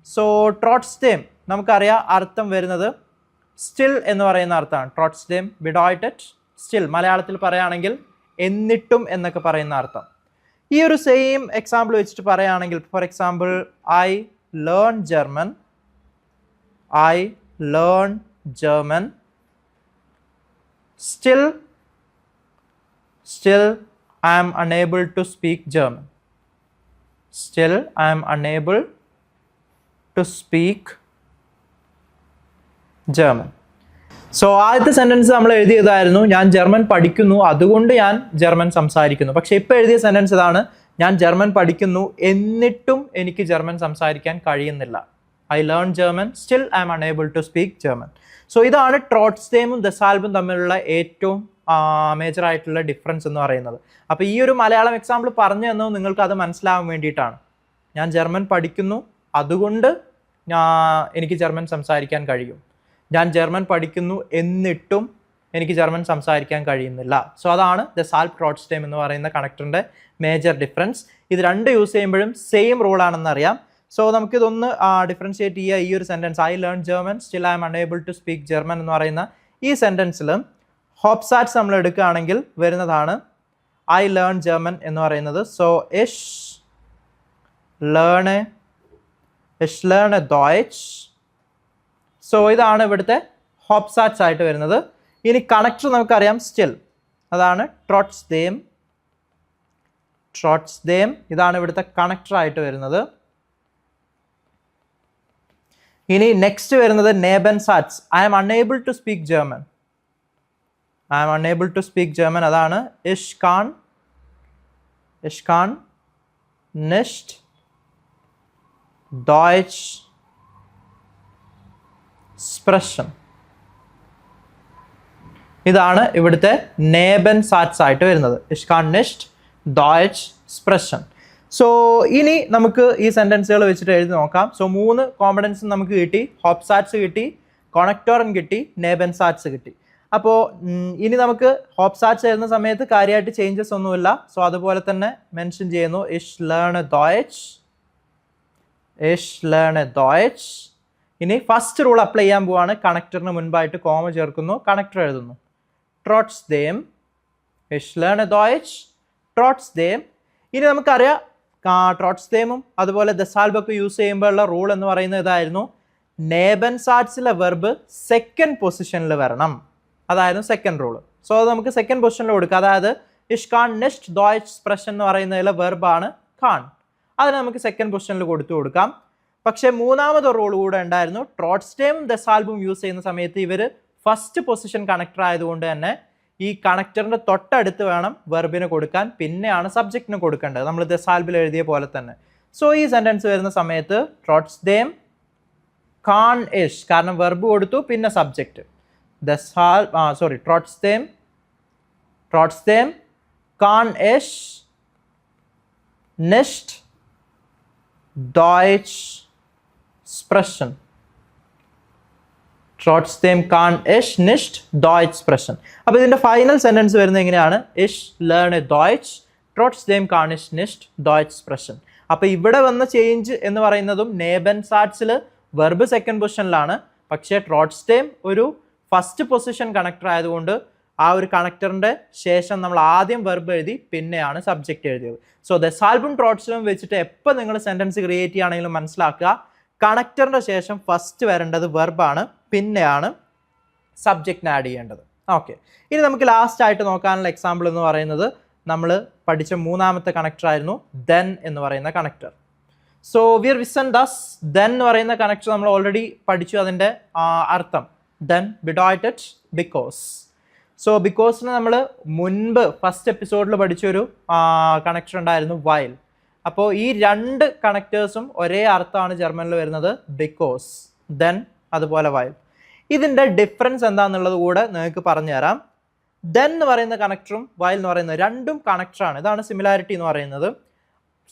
സോ ട്രോട്സ്ഡേം നമുക്കറിയാം അർത്ഥം വരുന്നത് സ്റ്റിൽ എന്ന് പറയുന്ന അർത്ഥമാണ്. ട്രോട്സ്ഡേം ബിഡോയ്റ്റഡ് സ്റ്റിൽ, മലയാളത്തിൽ പറയുകയാണെങ്കിൽ എന്നിട്ടും എന്നൊക്കെ പറയുന്ന അർത്ഥം. ഈ ഒരു സെയിം എക്സാമ്പിൾ വെച്ചിട്ട് പറയുകയാണെങ്കിൽ for example I learn German, I learn German. Still I am unable to speak German. Still I am unable to speak German. So ആദ്യത്തെ സെൻറ്റൻസ് നമ്മൾ എഴുതിയതായിരുന്നു ഞാൻ ജർമ്മൻ പഠിക്കുന്നു അതുകൊണ്ട് ഞാൻ ജർമ്മൻ സംസാരിക്കുന്നു. പക്ഷെ ഇപ്പോൾ എഴുതിയ സെൻറ്റൻസ് ഇതാണ്, ഞാൻ ജർമ്മൻ പഠിക്കുന്നു എന്നിട്ടും എനിക്ക് ജർമ്മൻ സംസാരിക്കാൻ കഴിയുന്നില്ല. I learn German, still I am unable to speak German. So ഇതാണ് ട്രോട്സ്ഡേമും ദസാൽബും തമ്മിലുള്ള ഏറ്റവും മേജർ ആയിട്ടുള്ള ഡിഫറൻസ് എന്ന് പറയുന്നത്. അപ്പോൾ ഈ ഒരു മലയാളം എക്സാമ്പിൾ പറഞ്ഞു തന്നത് നിങ്ങൾക്ക് അത് മനസ്സിലാവാൻ വേണ്ടിയിട്ടാണ്. ഞാൻ ജർമ്മൻ പഠിക്കുന്നു, അതുകൊണ്ട് എനിക്ക് ജർമ്മൻ സംസാരിക്കാൻ കഴിയും. ഞാൻ ജർമ്മൻ പഠിക്കുന്നു എന്നിട്ടും എനിക്ക് ജർമ്മൻ സംസാരിക്കാൻ കഴിയുന്നില്ല. സോ അതാണ് ദസാൽബ് ട്രോട്സ്ഡേം എന്ന് പറയുന്ന കണക്ടറിൻ്റെ മേജർ ഡിഫറൻസ്. ഇത് രണ്ട് യൂസ് ചെയ്യുമ്പോഴും സെയിം റൂൾ ആണെന്ന് അറിയാം. സോ നമുക്കിതൊന്ന് ഡിഫറൻഷിയേറ്റ് ചെയ്യുക. ഈ ഒരു sentence I learn German, still I am unable to speak German എന്ന് പറയുന്ന ഈ സെൻറ്റൻസിൽ ഹോപ്സാറ്റ്സ് നമ്മൾ എടുക്കുകയാണെങ്കിൽ വരുന്നതാണ് ഐ ലേൺ ജർമ്മൻ എന്ന് പറയുന്നത്. സോ ഇഷ് ലേണ് ഡോയ്ച്ച്. സോ ഇതാണ് ഇവിടുത്തെ ഹോപ്സാറ്റ്സ് ആയിട്ട് വരുന്നത്. ഇനി കണക്ടർ നമുക്കറിയാം സ്റ്റിൽ, അതാണ് ട്രോട്സ്ഡേം. ഇതാണ് ഇവിടുത്തെ കണക്ടർ ആയിട്ട് വരുന്നത്. ഇനി നെക്സ്റ്റ് വരുന്നത് നെബൻസാറ്റ്സ്. I am unable to speak German. അതാണ് ഇഷ് കാൺ നിഷ്ട് ഡോയ്ച്ച് സ്പ്രഷൻ. ഇതാണ് ഇവിടുത്തെ നെബൻസാറ്റ്സ് ആയിട്ട് വരുന്നത്. ഇഷ് കാൺ നിഷ്ട് ഡോയ്ച്ച് സ്പ്രഷൻ. സോ ഇനി നമുക്ക് ഈ സെൻറ്റൻസുകൾ വെച്ചിട്ട് എഴുതി നോക്കാം. സോ 3 കോമ്പണൻസ് നമുക്ക് കിട്ടി. ഹോപ്സാറ്റ്സ് കിട്ടി, കൊണക്ടോറൻ കിട്ടി, നെബൻസാറ്റ്സ് കിട്ടി. അപ്പോൾ ഇനി നമുക്ക് ഹോപ്സാറ്റ്സ് എഴുതുന്ന സമയത്ത് കാര്യമായിട്ട് ചേഞ്ചസ് ഒന്നുമില്ല. സോ അതുപോലെ തന്നെ മെൻഷൻ ചെയ്യുന്നു ഇഷ് ലേണ് ഡോയ്ച്ച്. ഇനി ഫസ്റ്റ് റൂൾ അപ്ലൈ ചെയ്യാൻ പോവാണ്. കണക്ടറിന് മുൻപായിട്ട് കോമ ചേർക്കുന്നു, കണക്ടർ എഴുതുന്നു. ട്രോട്സ്ഡേം, ഇഷ് ലേണ് ഡോയ്ച്ച്, ട്രോട്സ്ഡേം. ഇനി നമുക്കറിയാം ട്രോട്സ്ഡേമും അതുപോലെ ദസാൽബൊക്കെ യൂസ് ചെയ്യുമ്പോഴുള്ള റൂൾ എന്ന് പറയുന്നത് ഇതായിരുന്നു. നെബൻസാറ്റ്സിലെ വെർബ് സെക്കൻഡ് പൊസിഷനിൽ വരണം. അതായിരുന്നു സെക്കൻഡ് റൂൾ. സോ അത് നമുക്ക് സെക്കൻഡ് പൊസിഷനിൽ കൊടുക്കാം. അതായത് ഇഷ് കാൺ നിഷ്ട് ഡോയ്ച്ച് സ്പ്രഷൻ എന്ന് പറയുന്നതിലെ വെർബാണ് കാൺ. അതിന് നമുക്ക് സെക്കൻഡ് പൊസിഷനിൽ കൊടുക്കാം. പക്ഷേ മൂന്നാമത് റൂൾ കൂടെ ഉണ്ടായിരുന്നു. ട്രോട്സ്ഡേമും ദസാൽബും യൂസ് ചെയ്യുന്ന സമയത്ത് ഇവർ ഫസ്റ്റ് പൊസിഷൻ കണക്ടർ ആയതുകൊണ്ട് തന്നെ ഈ കണക്ടറിൻ്റെ തൊട്ടടുത്ത് വേണം വെർബിന് കൊടുക്കാൻ, പിന്നെയാണ് സബ്ജക്റ്റിന് കൊടുക്കേണ്ടത്, നമ്മൾ ദസാൽബിൽ എഴുതിയ പോലെ തന്നെ. സോ ഈ സെൻറ്റൻസ് വരുന്ന സമയത്ത് ട്രോട്സ്ഡേം കാൺ ഇഷ്, കാരണം വെർബ് കൊടുത്തു പിന്നെ സബ്ജക്റ്റ്. ട്രോട്സ്ഡേം കാൺ ഇഷ് നിഷ്ട് ഡോയ്ച്ച് സ്പ്രഷൻ. ട്രോട്സ്ഡേം കാൺ ഇഷ് നിഷ്ട് ഡോയ്ച്ച് സ്പ്രഷൻ. അപ്പോൾ ഇതിൻ്റെ ഫൈനൽ സെൻറ്റൻസ് വരുന്നത് എങ്ങനെയാണ്? ഇഷ് ലേണ് ഡോയ്ച്ച്, ട്രോട്സ്ഡേം കാൺ ഇഷ് നിഷ്ട് ഡോയ്ച്ച് സ്പ്രഷൻ. അപ്പോൾ ഇവിടെ വന്ന ചേഞ്ച് എന്ന് പറയുന്നതും നെബൻസാറ്റ്സിൽ വെർബ് സെക്കൻഡ് പൊസിഷനിലാണ്. പക്ഷേ ട്രോട്സ്ഡേം ഒരു ഫസ്റ്റ് പൊസിഷൻ കണക്ടർ ആയതുകൊണ്ട് ആ ഒരു കണക്ടറിൻ്റെ ശേഷം നമ്മൾ ആദ്യം വെർബ് എഴുതി പിന്നെയാണ് സബ്ജക്റ്റ് എഴുതിയത്. സോ ദസാൽബും ട്രോട്സ്ഡേമും വെച്ചിട്ട് എപ്പോൾ നിങ്ങൾ സെൻറ്റൻസ് ക്രിയേറ്റ് ചെയ്യുകയാണെങ്കിലും മനസ്സിലാക്കുക, കണക്ടറിൻ്റെ ശേഷം ഫസ്റ്റ് വരേണ്ടത് വെർബാണ്, പിന്നെയാണ് സബ്ജക്റ്റിന് ആഡ് ചെയ്യേണ്ടത്. ഓക്കെ, ഇനി നമുക്ക് ലാസ്റ്റ് ആയിട്ട് നോക്കാനുള്ള എക്സാമ്പിൾ എന്ന് പറയുന്നത് നമ്മൾ പഠിച്ച മൂന്നാമത്തെ കണക്ടർ ആയിരുന്നു ദെൻ എന്ന് പറയുന്ന കണക്ടർ. സോ വിർ വിസൻ ദസ്. ദെൻ എന്ന് പറയുന്ന കണക്ടർ നമ്മൾ ഓൾറെഡി പഠിച്ചു. അതിൻ്റെ അർത്ഥം ദെൻ ബിഡോയ്റ്റഡ് ബിക്കോസ്. സോ ബിക്കോസിന് നമ്മൾ മുൻപ് ഫസ്റ്റ് എപ്പിസോഡിൽ പഠിച്ചൊരു കണക്ടർ ഉണ്ടായിരുന്നു വൈൽ. അപ്പോൾ ഈ രണ്ട് കണക്ടേഴ്സും ഒരേ അർത്ഥമാണ് ജർമ്മനിൽ വരുന്നത്, ബിക്കോസ്, ദെൻ, അതുപോലെ വൈൽ. ഇതിൻ്റെ ഡിഫറൻസ് എന്താണെന്നുള്ളത് കൂടെ നിങ്ങൾക്ക് പറഞ്ഞു തരാം. ദെൻ എന്ന് പറയുന്ന കണക്ടറും വൈൽ എന്ന് പറയുന്നത് രണ്ടും കണക്ടറാണ്. ഇതാണ് സിമിലാരിറ്റി എന്ന് പറയുന്നത്.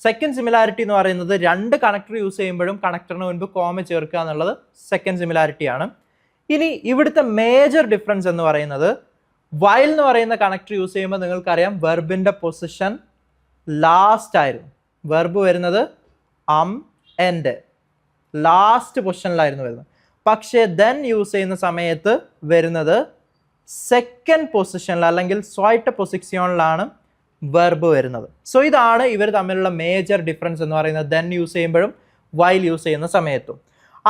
സെക്കൻഡ് സിമിലാരിറ്റി എന്ന് പറയുന്നത് രണ്ട് കണക്ടർ യൂസ് ചെയ്യുമ്പോഴും കണക്ടറിന് മുൻപ് കോമ ചേർക്കുക എന്നുള്ളത് സെക്കൻഡ് സിമിലാരിറ്റിയാണ്. ഇനി ഇവിടുത്തെ മേജർ ഡിഫറൻസ് എന്ന് പറയുന്നത് വൈൽ എന്ന് പറയുന്ന കണക്ടർ യൂസ് ചെയ്യുമ്പോൾ നിങ്ങൾക്കറിയാം വെർബിൻ്റെ പൊസിഷൻ ലാസ്റ്റ് ആയിരുന്നു. വെർബ് വരുന്നത് എൻഡ് ലാസ്റ്റ് പൊസിഷനിലായിരുന്നു വരുന്നത്. പക്ഷേ ദെൻ യൂസ് ചെയ്യുന്ന സമയത്ത് വരുന്നത് സെക്കൻഡ് പൊസിഷനിൽ അല്ലെങ്കിൽ സ്വൈറ്റ പൊസിഷനിലാണ് വെർബ് വരുന്നത്. സോ ഇതാണ് ഇവർ തമ്മിലുള്ള മേജർ ഡിഫറൻസ് എന്ന് പറയുന്നത്, ദെൻ യൂസ് ചെയ്യുമ്പോഴും വൈൽ യൂസ് ചെയ്യുന്ന സമയത്തും.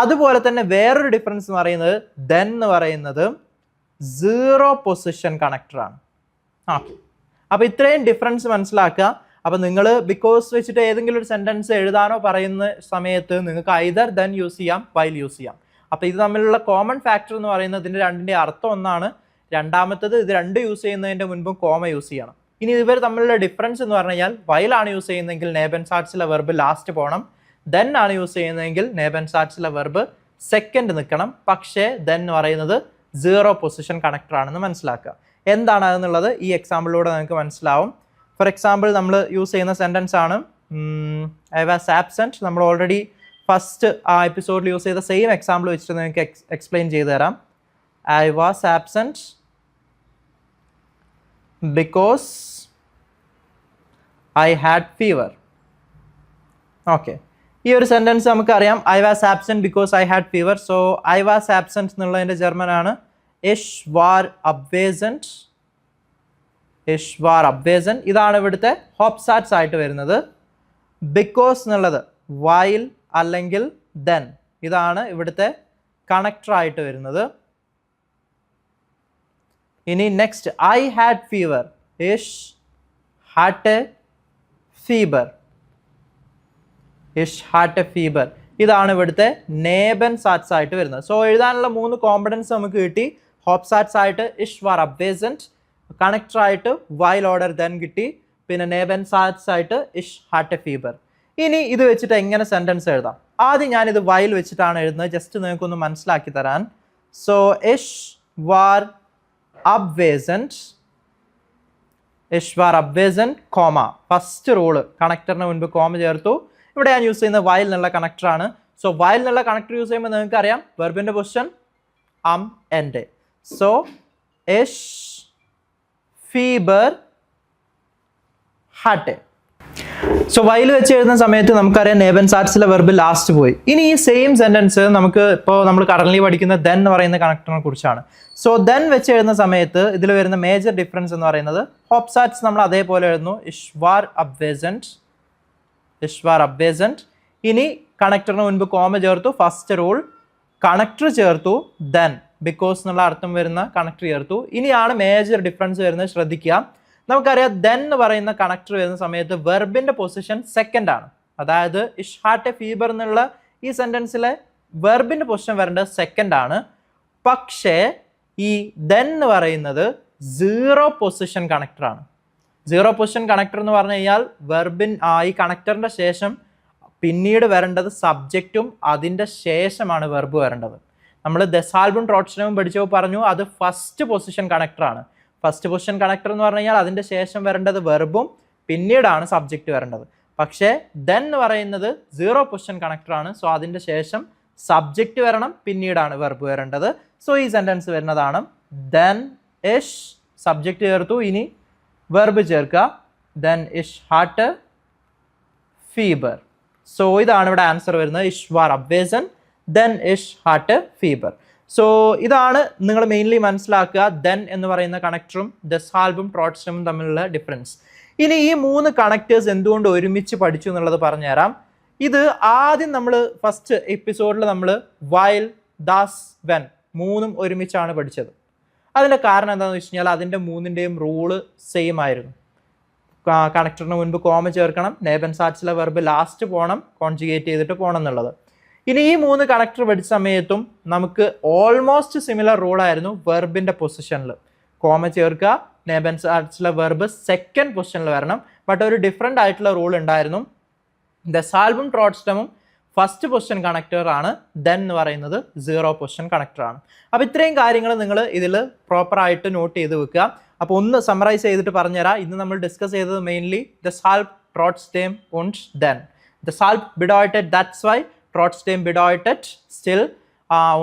അതുപോലെ തന്നെ വേറൊരു ഡിഫറൻസ് എന്ന് പറയുന്നത് ദെൻ എന്ന് പറയുന്നത് സീറോ പൊസിഷൻ കണക്ടറാണ്. ഓക്കെ, അപ്പോൾ ഇത്രയും ഡിഫറൻസ് മനസ്സിലാക്കുക. അപ്പോൾ നിങ്ങൾ ബിക്കോസ് വെച്ചിട്ട് ഏതെങ്കിലും ഒരു സെൻറ്റൻസ് എഴുതാനോ പറയുന്ന സമയത്ത് നിങ്ങൾക്ക് ഐദർ ദെൻ യൂസ് ചെയ്യാം, വൈൽ യൂസ് ചെയ്യാം. അപ്പോൾ ഇത് തമ്മിലുള്ള കോമൺ ഫാക്ടർ എന്ന് പറയുന്നത് ഇതിൻ്റെ രണ്ടിൻ്റെ അർത്ഥം ഒന്നാണ്. രണ്ടാമത്തത് ഇത് രണ്ട് യൂസ് ചെയ്യുന്നതിൻ്റെ മുൻപും കോമ യൂസ് ചെയ്യണം. ഇനി ഇവർ തമ്മിലുള്ള ഡിഫറൻസ് എന്ന് പറഞ്ഞു കഴിഞ്ഞാൽ വൈലാണ് യൂസ് ചെയ്യുന്നതെങ്കിൽ നെബൻസാറ്റ്സിലെ വെർബ് ലാസ്റ്റ് പോകണം, ദെൻ ആണ് യൂസ് ചെയ്യുന്നതെങ്കിൽ നേബൻസാറ്റ്സിലെ വെർബ് സെക്കൻഡ് നിൽക്കണം. പക്ഷേ ദെൻ എന്ന് പറയുന്നത് സീറോ പൊസിഷൻ കണക്ടർ ആണെന്ന് മനസ്സിലാക്കുക. എന്താണ് അതെന്നുള്ളത് ഈ എക്സാമ്പിളിലൂടെ നമുക്ക് മനസ്സിലാവും. ഫോർ എക്സാമ്പിൾ നമ്മൾ യൂസ് ചെയ്യുന്ന സെൻറ്റൻസ് ആണ് ഐ വാസ് ആബ്സെൻറ്റ്. നമ്മൾ ഓൾറെഡി ഫസ്റ്റ് ആ എപ്പിസോഡിൽ യൂസ് ചെയ്ത സെയിം എക്സാമ്പിൾ വെച്ചിട്ട് നിങ്ങൾക്ക് എക്സ്പ്ലെയിൻ ചെയ്തു തരാം. I was absent because I had fever. Okay, ഈ ഒരു സെൻറ്റൻസ് നമുക്കറിയാം. I was absent because I had fever. So I was absent എന്നുള്ളതിൻ്റെ ജർമ്മനാണ് ഇഷ് വാർ അബ്വേസൻറ്റ്. ഇഷ് വാർ അബ്വേസൻറ്റ് ഇതാണ് ഇവിടുത്തെ ഹോപ്സാറ്റ്സ് ആയിട്ട് വരുന്നത്. ബിക്കോസ് എന്നുള്ളത് വൈൽ അല്ലെങ്കിൽ ദെൻ ഇതാണ് ഇവിടുത്തെ കണക്ടർ ആയിട്ട് വരുന്നത്. ഇനി നെക്സ്റ്റ് ഐ ഹാഡ് ഫീവർ. ഇഷ് ഹാഡ് എ ഫീബർ. ഇഷ് ഹാഡ് എ ഫീബർ ഇതാണ് ഇവിടുത്തെ നേബൻസാറ്റ്സ് ആയിട്ട് വരുന്നത്. സോ എഴുതാനുള്ള 3 കോമ്പണൻസ് നമുക്ക് കിട്ടി. ഹോപ്സാറ്റ്സ് ആയിട്ട് ഇഷ് വാർ അബ്വേസൻറ്റ്, കണക്ടർ ആയിട്ട് വൈൽ ഓർഡർ ദെൻ കിട്ടി, പിന്നെ നേബൻസാറ്റ്സ് ആയിട്ട് ഇഷ് ഹാഡ് എ ഫീബർ. ഇനി ഇത് വെച്ചിട്ട് എങ്ങനെ സെൻറ്റൻസ് എഴുതാം? ആദ്യം ഞാനിത് വൈൽ വെച്ചിട്ടാണ് എഴുതുന്നത്, ജസ്റ്റ് നിങ്ങൾക്കൊന്ന് മനസ്സിലാക്കി തരാൻ. സോ ഇഷ് വാർ അബ്വേസൻറ്റ്, ഇഷ് വാർ അബ്വേസൻറ്റ് കോമ, ഫസ്റ്റ് റൂള് കണക്ടറിന് മുൻപ് കോമ ചേർത്തു. ഇവിടെ ഞാൻ യൂസ് ചെയ്യുന്നത് വൈൽ എന്നുള്ള കണക്ടറാണ്. സോ വൈൽ എന്നുള്ള കണക്ടർ യൂസ് ചെയ്യുമ്പോൾ നിങ്ങൾക്ക് അറിയാം വെർബിൻ്റെ പൊസിഷൻ എൻഡ്. സോ ഇഷ് ഫീബർ ഹാഡ് എ. സോ വൈൽ വെച്ച് എഴുതുന്ന സമയത്ത് നമുക്കറിയാം നേബൻസാറ്റ്സിലെ വെർബ് ലാസ്റ്റ് പോയി. ഇനി ഈ സെയിം സെൻറ്റൻസ് നമുക്ക് ഇപ്പോൾ നമ്മൾ കറൻലി പഠിക്കുന്ന ദെൻ എന്ന് പറയുന്ന കണക്ടറിനെ കുറിച്ചാണ്. സോ ദെൻ വെച്ച് എഴുതുന്ന സമയത്ത് ഇതിൽ വരുന്ന മേജർ ഡിഫറൻസ് എന്ന് പറയുന്നത് ഹോപ്സാറ്റ്സ് നമ്മൾ അതേപോലെ എഴുതുന്നു ഇഷ് വാർ അബ്വേസൻറ്റ്, ഇഷ് വാർ അബ്വേസൻറ്റ്. ഇനി കണക്ടറിന് മുൻപ് കോമ ചേർത്തു, ഫസ്റ്റ് റൂൾ. കണക്ടർ ചേർത്തു, ദെൻ ബിക്കോസ് എന്നുള്ള അർത്ഥം വരുന്ന കണക്ടർ ചേർത്തു. ഇനിയാണ് മേജർ ഡിഫറൻസ് വരുന്നത്, ശ്രദ്ധിക്കുക. നമുക്കറിയാം ദെൻ എന്ന് പറയുന്ന കണക്ടർ വരുന്ന സമയത്ത് വെർബിൻ്റെ പൊസിഷൻ സെക്കൻഡ് ആണ്. അതായത് ഇഷ് ഹാഡ് എ ഫീബർ എന്നുള്ള ഈ സെൻറ്റൻസിലെ വെർബിൻ്റെ പൊസിഷൻ വരേണ്ടത് സെക്കൻഡ് ആണ്. പക്ഷേ ഈ ദെൻ എന്ന് പറയുന്നത് സീറോ പൊസിഷൻ കണക്ടറാണ്. സീറോ പൊസിഷൻ കണക്ടർ എന്ന് പറഞ്ഞു കഴിഞ്ഞാൽ ഈ കണക്ടറിൻ്റെ ശേഷം പിന്നീട് വരേണ്ടത് സബ്ജക്റ്റും അതിൻ്റെ ശേഷമാണ് വെർബ് വരേണ്ടത്. നമ്മൾ ദസാൽബും ട്രോട്ട്സ്നവും പഠിച്ചപ്പോൾ പറഞ്ഞു അത് ഫസ്റ്റ് പൊസിഷൻ കണക്ടറാണ്. ഫസ്റ്റ് പൊസിഷൻ കണക്ടർ എന്ന് പറഞ്ഞു കഴിഞ്ഞാൽ അതിൻ്റെ ശേഷം വരേണ്ടത് വെർബും പിന്നീടാണ് സബ്ജക്റ്റ് വരേണ്ടത്. പക്ഷേ ദെൻ എന്ന് പറയുന്നത് സീറോ പൊസിഷൻ കണക്ടറാണ്. സോ അതിൻ്റെ ശേഷം സബ്ജക്റ്റ് വരണം, പിന്നീടാണ് വെർബ് വരേണ്ടത്. സോ ഈ സെൻറ്റൻസ് വരുന്നതാണ് ദെൻ ഇഷ്, സബ്ജക്റ്റ് ചേർത്തു, ഇനി വെർബ് ചേർക്കുക, ദെൻ ഇഷ് ഹാഡ് എ ഫീബർ. സോ ഇതാണ് ഇവിടെ ആൻസർ വരുന്നത്, ഇഷ് വാർ അബ്വേസൻറ്റ്, ദെൻ ഇഷ് ഹാഡ് എ ഫീബർ. സോ ഇതാണ് നിങ്ങൾ മെയിൻലി മനസ്സിലാക്കുക ദെൻ എന്ന് പറയുന്ന കണക്ടറും ദസാൽബും ട്രോട്ട്സ്നും തമ്മിലുള്ള ഡിഫറൻസ്. ഇനി ഈ 3 കണക്ടേഴ്സ് എന്തുകൊണ്ട് ഒരുമിച്ച് പഠിച്ചു എന്നുള്ളത് പറഞ്ഞുതരാം. ഇത് ആദ്യം നമ്മൾ ഫസ്റ്റ് എപ്പിസോഡിൽ നമ്മൾ വൈൽ, ദാസ്, വെൻ 3ഉം ഒരുമിച്ചാണ് പഠിച്ചത്. അതിൻ്റെ കാരണം എന്താണെന്ന് വെച്ച് കഴിഞ്ഞാൽ അതിൻ്റെ 3ൻ്റെയും റൂള് സെയിം ആയിരുന്നു. കണക്ടറിന് മുൻപ് കോമ ചേർക്കണം, നേബൻസാറ്റ്സിലെ വെർബ് ലാസ്റ്റ് പോകണം, കോൺജുഗേറ്റ് ചെയ്തിട്ട് പോകണം എന്നുള്ളത്. ഇനി ഈ 3 കണക്ടർ പഠിച്ച സമയത്തും നമുക്ക് ഓൾമോസ്റ്റ് സിമിലർ റൂളായിരുന്നു വെർബിൻ്റെ പൊസിഷനിൽ. കോമ ചേർക്കുക, നേബൻസാറ്റ്സിലെ വെർബ് സെക്കൻഡ് പൊസിഷനിൽ വരണം. ബട്ട് ഒരു ഡിഫറെൻ്റ് ആയിട്ടുള്ള റൂൾ ഉണ്ടായിരുന്നു. ദസാൽബും ട്രോട്ട്സ്നമും ഫസ്റ്റ് പൊസിഷൻ കണക്ടറാണ്, ദെൻ എന്ന് പറയുന്നത് സീറോ പൊസിഷൻ കണക്ടറാണ്. അപ്പോൾ ഇത്രയും കാര്യങ്ങൾ നിങ്ങൾ ഇതിൽ പ്രോപ്പറായിട്ട് നോട്ട് ചെയ്ത് വെക്കുക. അപ്പോൾ ഒന്ന് സമ്മറൈസ് ചെയ്തിട്ട് പറഞ്ഞുതരാം. ഇന്ന് നമ്മൾ ഡിസ്കസ് ചെയ്തത് mainly ദസാൽബ്, ട്രോട്ട്സ്ഡേം und then. Deshalb bedeutet that's why, trotzdem bedeutet still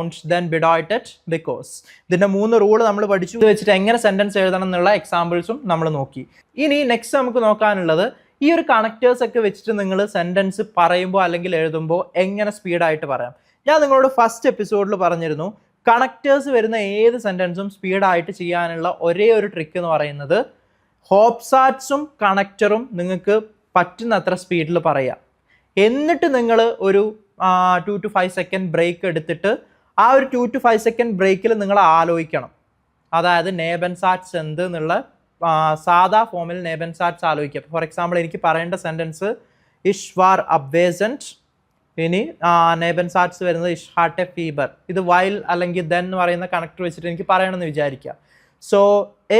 und then bedeutet because. ഇതിൻ്റെ 3 റൂൾ നമ്മൾ പഠിച്ചു. ഇത് വെച്ചിട്ട് എങ്ങനെ സെൻറ്റൻസ് എഴുതണം എന്നുള്ള എക്സാമ്പിൾസും നമ്മൾ നോക്കി. ഇനി നെക്സ്റ്റ് നമുക്ക് നോക്കാനുള്ളത് ഈ ഒരു കണക്ടേഴ്സ് ഒക്കെ വെച്ചിട്ട് നിങ്ങൾ സെൻറ്റൻസ് പറയുമ്പോൾ അല്ലെങ്കിൽ എഴുതുമ്പോൾ എങ്ങനെ സ്പീഡായിട്ട് പറയാം. ഞാൻ നിങ്ങളോട് ഫസ്റ്റ് എപ്പിസോഡിൽ പറഞ്ഞിരുന്നു കണക്ടേഴ്സ് വരുന്ന ഏത് സെൻറ്റൻസും സ്പീഡായിട്ട് ചെയ്യാനുള്ള ഒരേ ഒരു ട്രിക്ക് എന്ന് പറയുന്നത് ഹോപ്സാറ്റ്സും കണക്ടറും നിങ്ങൾക്ക് പറ്റുന്നത്ര സ്പീഡിൽ പറയാം. എന്നിട്ട് നിങ്ങൾ ഒരു 2 to 5 സെക്കൻഡ് ബ്രേക്ക് എടുത്തിട്ട് ആ ഒരു 2 to 5 സെക്കൻഡ് ബ്രേക്കിൽ നിങ്ങൾ ആലോചിക്കണം. അതായത് നേബൻസാറ്റ്സ് എന്ത് എന്നുള്ള സാധാ ഫോമിൽ നേബൻസാറ്റ്സ് ആലോചിക്കുക. ഫോർ എക്സാമ്പിൾ എനിക്ക് പറയേണ്ട സെൻറ്റൻസ് ഇഷ് വാർ അബ്വേസൻറ്റ്, ഇനി നേബൻസാറ്റ്സ് വരുന്നത് ഇഷ് ഹാഡ് എ ഫീബർ. ഇത് വൈൽ അല്ലെങ്കിൽ ദെൻ എന്ന് പറയുന്ന കണക്ടർ വെച്ചിട്ട് എനിക്ക് പറയണമെന്ന് വിചാരിക്കുക. സോ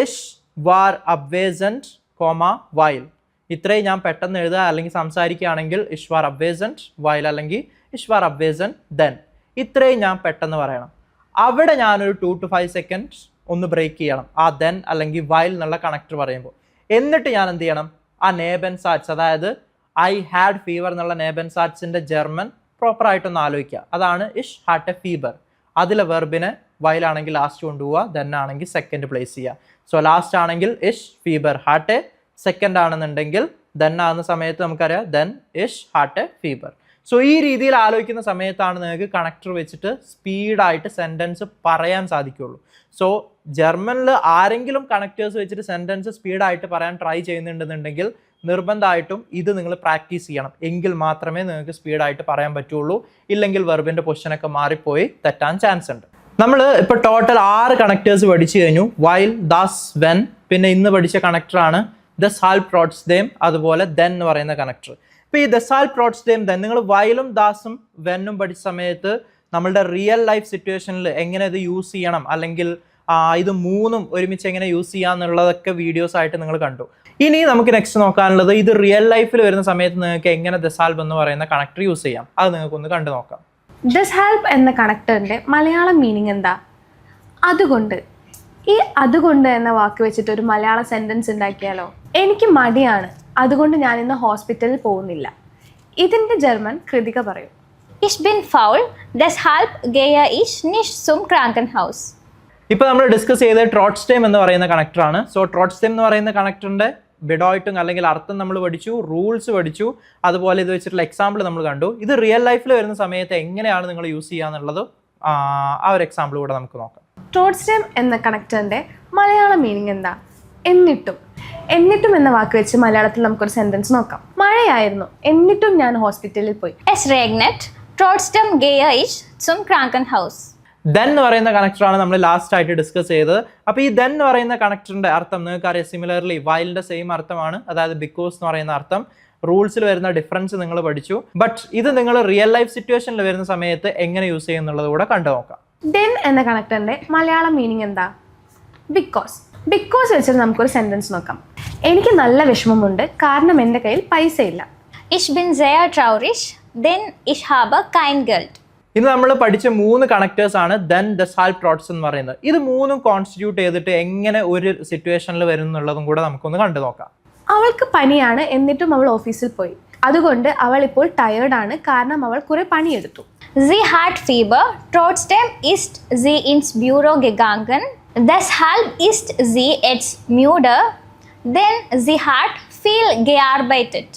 ഇഷ് വാർ അബ്വേസൻറ്റ് കോമ വൈൽ. ഇത്രയും ഞാൻ പെട്ടെന്ന് എഴുതുക അല്ലെങ്കിൽ സംസാരിക്കുകയാണെങ്കിൽ ഇഷ് വാർ അബ്വേസൻറ്റ് വൈൽ അല്ലെങ്കിൽ ഇഷ് വാർ അബ്വേസൻറ്റ് ദെൻ. ഇത്രയും ഞാൻ പെട്ടെന്ന് പറയണം. അവിടെ ഞാനൊരു 2 to 5 seconds ഒന്ന് ബ്രേക്ക് ചെയ്യണം ആ ദെൻ അല്ലെങ്കിൽ വൈൽ എന്നുള്ള കണക്ടർ പറയുമ്പോൾ. എന്നിട്ട് ഞാൻ എന്ത് ചെയ്യണം, ആ നേബൻസാറ്റ്സ്, അതായത് ഐ ഹാഡ് ഫീവർ എന്നുള്ള നേബൻസാറ്റ്സിൻ്റെ ജർമ്മൻ പ്രോപ്പറായിട്ടൊന്ന് ആലോചിക്കുക. അതാണ് ഇഷ് ഹാഡ് എ ഫീവർ. അതിലെ വെർബിനെ വൈലാണെങ്കിൽ ലാസ്റ്റ് കൊണ്ടുപോവുക, ദെൻ ആണെങ്കിൽ സെക്കൻഡ് പ്ലേസ് ചെയ്യുക. സോ ലാസ്റ്റ് ആണെങ്കിൽ ഇഷ് ഫീവർ ഹാഡ് എ, സെക്കൻഡ് ആണെന്നുണ്ടെങ്കിൽ ദെൻ ആകുന്ന സമയത്ത് നമുക്കറിയാം ദെൻ ഇഷ് ഹാഡ് എ ഫീവർ. സോ ഈ രീതിയിൽ ആലോചിക്കുന്ന സമയത്താണ് നിങ്ങൾക്ക് കണക്ടർ വെച്ചിട്ട് സ്പീഡായിട്ട് സെൻറ്റൻസ് പറയാൻ സാധിക്കുകയുള്ളൂ. സോ ജർമ്മനിൽ ആരെങ്കിലും കണക്ടേഴ്സ് വെച്ചിട്ട് സെൻറ്റൻസ് സ്പീഡായിട്ട് പറയാൻ ട്രൈ ചെയ്യുന്നുണ്ടെന്നുണ്ടെങ്കിൽ നിർബന്ധമായിട്ടും ഇത് നിങ്ങൾ പ്രാക്ടീസ് ചെയ്യണം. എങ്കിൽ മാത്രമേ നിങ്ങൾക്ക് സ്പീഡായിട്ട് പറയാൻ പറ്റുള്ളൂ. ഇല്ലെങ്കിൽ വെർബിൻ്റെ പൊസിഷനൊക്കെ മാറിപ്പോയി തെറ്റാൻ ചാൻസ് ഉണ്ട്. നമ്മൾ ഇപ്പോൾ ടോട്ടൽ 6 കണക്ടേഴ്സ് പഠിച്ചു കഴിഞ്ഞു. വൈൽ, ദാസ്, വെൻ, പിന്നെ ഇന്ന് പഠിച്ച കണക്ടറാണ് ദസ് ഹാൽപ് ട്രോട്സ്ഡേം, അതുപോലെ ദെൻ എന്ന് പറയുന്ന കണക്ടർ. ഇപ്പോൾ ഈ ദസ് ഹാൽപ് ട്രോട്സ്ഡേം ദെൻ നിങ്ങൾ വൈലും ദാസും വെന്നും പഠിച്ച സമയത്ത് നമ്മളുടെ റിയൽ ലൈഫ് സിറ്റുവേഷനിൽ എങ്ങനെ ഇത് യൂസ് ചെയ്യണം, അല്ലെങ്കിൽ ഇത് മൂന്നും ഒരുമിച്ച് എങ്ങനെ യൂസ് ചെയ്യാന്നുള്ളതൊക്കെ വീഡിയോസ് ആയിട്ട് നിങ്ങൾ കണ്ടു. ഇനി നമുക്ക് നെക്സ്റ്റ് നോക്കാനുള്ളത് ഇത് റിയൽ ലൈഫിൽ വരുന്ന സമയത്ത് നിങ്ങൾക്ക് എങ്ങനെ ദസ് ഹാൽപ് എന്ന് പറയുന്ന കണക്ടർ യൂസ് ചെയ്യാം. അത് നിങ്ങൾക്കൊന്ന് കണ്ടു നോക്കാം. ദസ് ഹാൽപ് എന്ന കണക്ടറിൻ്റെ മലയാളം മീനിങ് എന്താ? അതുകൊണ്ട്. ഈ അതുകൊണ്ട് എന്ന വാക്ക് വെച്ചിട്ട് ഒരു മലയാള സെൻറ്റൻസ് ഉണ്ടാക്കിയാലോ? എനിക്ക് മടിയാണ്, അതുകൊണ്ട് ഞാൻ ഇന്ന് ഹോസ്പിറ്റലിൽ പോകുന്നില്ല. ഇതിൻ്റെ ജർമ്മൻ കൃതിക പറയും. Ich bin faul, deshalb gehe ich nicht zum Krankenhaus. ഇപ്പോൾ നമ്മൾ ഡിസ്കസ് ചെയ്ത ട്രോട്സ്ഡേം എന്ന് പറയുന്ന കണക്ടറാണ്. സോ ട്രോട്സ്ഡേം എന്ന് പറയുന്ന കണക്ടറിൻ്റെ ബിഡോയിറ്റും അല്ലെങ്കിൽ അർത്ഥം നമ്മൾ പഠിച്ചു, റൂൾസ് പഠിച്ചു, അതുപോലെ ഇത് വെച്ചിട്ടുള്ള എക്സാമ്പിൾ നമ്മൾ കണ്ടു. ഇത് റിയൽ ലൈഫിൽ വരുന്ന സമയത്ത് എങ്ങനെയാണ് നിങ്ങൾ യൂസ് ചെയ്യുക എന്നുള്ളത് ആ ഒരു എക്സാമ്പിൾ കൂടെ നമുക്ക് നോക്കാം. ട്രോട്സ്ഡേം എന്ന കണക്ടറിൻ്റെ മലയാളം മീനിങ് എന്താ? എന്നിട്ടും. എന്നിട്ടും എന്ന വാക്ക് വെച്ച് മലയാളത്തിൽ നമുക്കൊരു സെൻറ്റൻസ് നോക്കാം. മഴയായിരുന്നു, എന്നിട്ടും ഞാൻ ഹോസ്പിറ്റലിൽ പോയി. Es regnet, trotzdem gehe ich zum Krankenhaus. Then എന്ന് പറയുന്ന കണക്ടറാണ് നമ്മൾ ലാസ്റ്റ് ആയിട്ട് ഡിസ്കസ് ചെയ്തത്. അപ്പോൾ ഈ ദെൻ എന്ന് പറയുന്ന കണക്ടറിൻ്റെ അർത്ഥം നിങ്ങൾക്ക് അറിയാം. സിമിലർലി വൈലിൻ്റെ സെയിം അർത്ഥമാണ്, അതായത് ബിക്കോസ് എന്ന് പറയുന്ന അർത്ഥം. റൂൾസിൽ വരുന്ന ഡിഫറൻസ് നിങ്ങൾ പഠിച്ചു. ബട്ട് ഇത് നിങ്ങൾ റിയൽ ലൈഫ് സിറ്റുവേഷനിൽ വരുന്ന സമയത്ത് എങ്ങനെ യൂസ് ചെയ്യുന്നുള്ളത് കൂടെ കണ്ടു നോക്കാം. ദെൻ എന്ന കണക്ടറിൻ്റെ മലയാളം മീനിങ് എന്താ? ബിക്കോസ്. ബിക്കോസ് വെച്ചിട്ട് നമുക്കൊരു സെൻറ്റൻസ് നോക്കാം. എനിക്ക് നല്ല വിഷമമുണ്ട്, കാരണം എൻ്റെ കയ്യിൽ പൈസ ഇല്ല. Ich bin sehr traurig, denn ich habe kein Geld. ഇന്ന് നമ്മൾ പഠിച്ച 3 കണക്ടേഴ്സ് ആണ് ദെൻ, ദസ് ഹാൽപ്, ട്രോട്സ് എന്ന് പറയുന്നത്. ഇത് മൂന്നും കോൺസ്റ്റിറ്റ്യൂട്ട് ചെയ്തിട്ട് എങ്ങനെ ഒരു സിറ്റുവേഷനിൽ വരുന്നുള്ളതും കൂടെ നമുക്കൊന്ന് കണ്ടു നോക്കാം. അവൾക്ക് പനിയാണ്, എന്നിട്ടും അവൾ ഓഫീസിൽ പോയി. അതുകൊണ്ട് അവൾ ഇപ്പോൾ ടയേർഡാണ്, കാരണം അവൾ കുറെ പണിയെടുത്തു. Sie hat Fieber, trotzdem ist sie ins Büro gegangen. Deshalb ist sie jetzt müde, denn sie hat viel gearbeitet.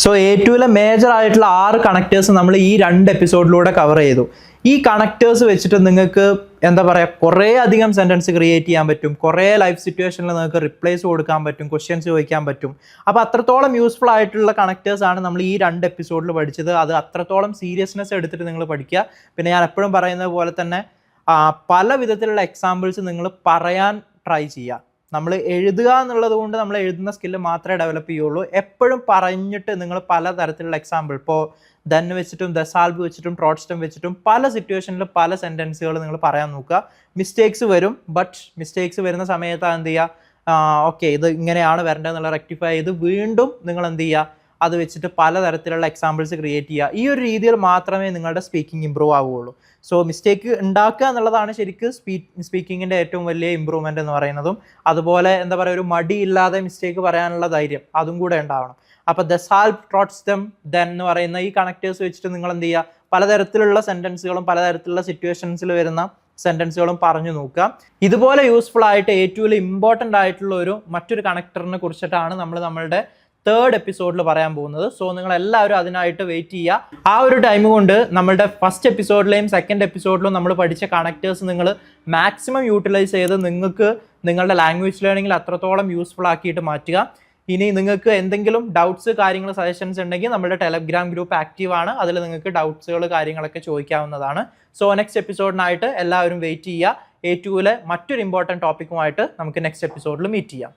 So A2 major ആയിട്ടുള്ള 6 കണക്ടേഴ്സ് നമ്മൾ ഈ 2 എപ്പിസോഡിലൂടെ കവർ ചെയ്തു. ഈ കണക്ടേഴ്സ് വെച്ചിട്ട് നിങ്ങൾക്ക് എന്താ പറയുക, കുറേ അധികം സെൻറ്റൻസ് ക്രിയേറ്റ് ചെയ്യാൻ പറ്റും. കുറേ ലൈഫ് സിറ്റുവേഷനിൽ നിങ്ങൾക്ക് റിപ്ലൈസ് കൊടുക്കാൻ പറ്റും, ക്വസ്റ്റ്യൻസ് ചോദിക്കാൻ പറ്റും. അപ്പോൾ അത്രത്തോളം യൂസ്ഫുൾ ആയിട്ടുള്ള കണക്ടേഴ്സ് ആണ് നമ്മൾ ഈ 2 എപ്പിസോഡിൽ പഠിച്ചത്. അത് അത്രത്തോളം സീരിയസ്നെസ് എടുത്തിട്ട് നിങ്ങൾ പഠിക്കുക. പിന്നെ ഞാൻ എപ്പോഴും പറയുന്നത് പോലെ തന്നെ പല വിധത്തിലുള്ള എക്സാമ്പിൾസ് നിങ്ങൾ പറയാൻ ട്രൈ ചെയ്യുക. നമ്മൾ എഴുതുക എന്നുള്ളത് കൊണ്ട് നമ്മൾ എഴുതുന്ന സ്കില്ല് മാത്രമേ ഡെവലപ്പ് ചെയ്യുള്ളൂ. എപ്പോഴും പറഞ്ഞിട്ട് നിങ്ങൾ പല തരത്തിലുള്ള എക്സാമ്പിൾ, ഇപ്പോൾ ദെൻ വെച്ചിട്ടും ദസ് ഹാൽപ് വെച്ചിട്ടും ട്രോട്സ്ഡേം വെച്ചിട്ടും പല സിറ്റുവേഷനിലും പല സെൻറ്റൻസുകൾ നിങ്ങൾ പറയാൻ നോക്കുക. മിസ്റ്റേക്സ് വരും, ബട്ട് മിസ്റ്റേക്സ് വരുന്ന സമയത്ത് എന്ത് ചെയ്യുക, ഓക്കെ ഇത് ഇങ്ങനെയാണ് വരേണ്ടതെന്നുള്ള റെക്ടിഫൈ ചെയ്ത് വീണ്ടും നിങ്ങൾ എന്ത് ചെയ്യുക, അത് വെച്ചിട്ട് പലതരത്തിലുള്ള എക്സാമ്പിൾസ് ക്രിയേറ്റ് ചെയ്യുക. ഈ ഒരു രീതിയിൽ മാത്രമേ നിങ്ങളുടെ സ്പീക്കിംഗ് ഇമ്പ്രൂവ് ആവുകയുള്ളൂ. സോ മിസ്റ്റേക്ക് ഉണ്ടാക്കുക എന്നുള്ളതാണ് ശരിക്കും സ്പീക്കിങ്ങിൻ്റെ ഏറ്റവും വലിയ ഇമ്പ്രൂവ്മെൻ്റ് എന്ന് പറയുന്നതും. അതുപോലെ എന്താ പറയുക, ഒരു മടിയില്ലാതെ മിസ്റ്റേക്ക് പറയാനുള്ള ധൈര്യം അതും കൂടെ ഉണ്ടാവണം. അപ്പോൾ ദസ് ഹാൽപ്, ട്രോട്സ്ഡേം, ദെൻ എന്ന് പറയുന്ന ഈ കണക്ടേഴ്സ് വെച്ചിട്ട് നിങ്ങൾ എന്ത് ചെയ്യുക, പലതരത്തിലുള്ള സെൻറ്റൻസുകളും പലതരത്തിലുള്ള സിറ്റുവേഷൻസിൽ വരുന്ന സെൻറ്റൻസുകളും പറഞ്ഞു നോക്കുക. ഇതുപോലെ യൂസ്ഫുൾ ആയിട്ട് A2 ഇമ്പോർട്ടൻ്റ് ആയിട്ടുള്ള മറ്റൊരു കണക്ടറിനെ കുറിച്ചിട്ടാണ് നമ്മളുടെ 3rd എപ്പിസോഡിൽ പറയാൻ പോകുന്നത്. സോ നിങ്ങൾ എല്ലാവരും അതിനായിട്ട് വെയിറ്റ് ചെയ്യുക. ആ ഒരു ടൈം കൊണ്ട് നമ്മളുടെ ഫസ്റ്റ് എപ്പിസോഡിലെയും 2nd എപ്പിസോഡിലും നമ്മൾ പഠിച്ച കണക്ടേഴ്സ് നിങ്ങൾ മാക്സിമം യൂട്ടിലൈസ് ചെയ്ത് നിങ്ങൾക്ക് നിങ്ങളുടെ ലാംഗ്വേജ് ലേണിങ്ങിൽ അത്രത്തോളം യൂസ്ഫുൾ ആക്കിയിട്ട് മാറ്റുക. ഇനി നിങ്ങൾക്ക് എന്തെങ്കിലും ഡൗട്ട്സ്, കാര്യങ്ങൾ, സജഷൻസ് ഉണ്ടെങ്കിൽ നമ്മുടെ ടെലഗ്രാം ഗ്രൂപ്പ് ആക്റ്റീവ് ആണ്. അതിൽ നിങ്ങൾക്ക് ഡൗട്ട്സുകൾ, കാര്യങ്ങളൊക്കെ ചോദിക്കാവുന്നതാണ്. സോ നെക്സ്റ്റ് എപ്പിസോഡിനായിട്ട് എല്ലാവരും വെയിറ്റ് ചെയ്യുക. A2 മറ്റൊരു ഇമ്പോർട്ടൻറ്റ് ടോപ്പിക്കുമായിട്ട് നമുക്ക് നെക്സ്റ്റ് എപ്പിസോഡിൽ മീറ്റ് ചെയ്യാം.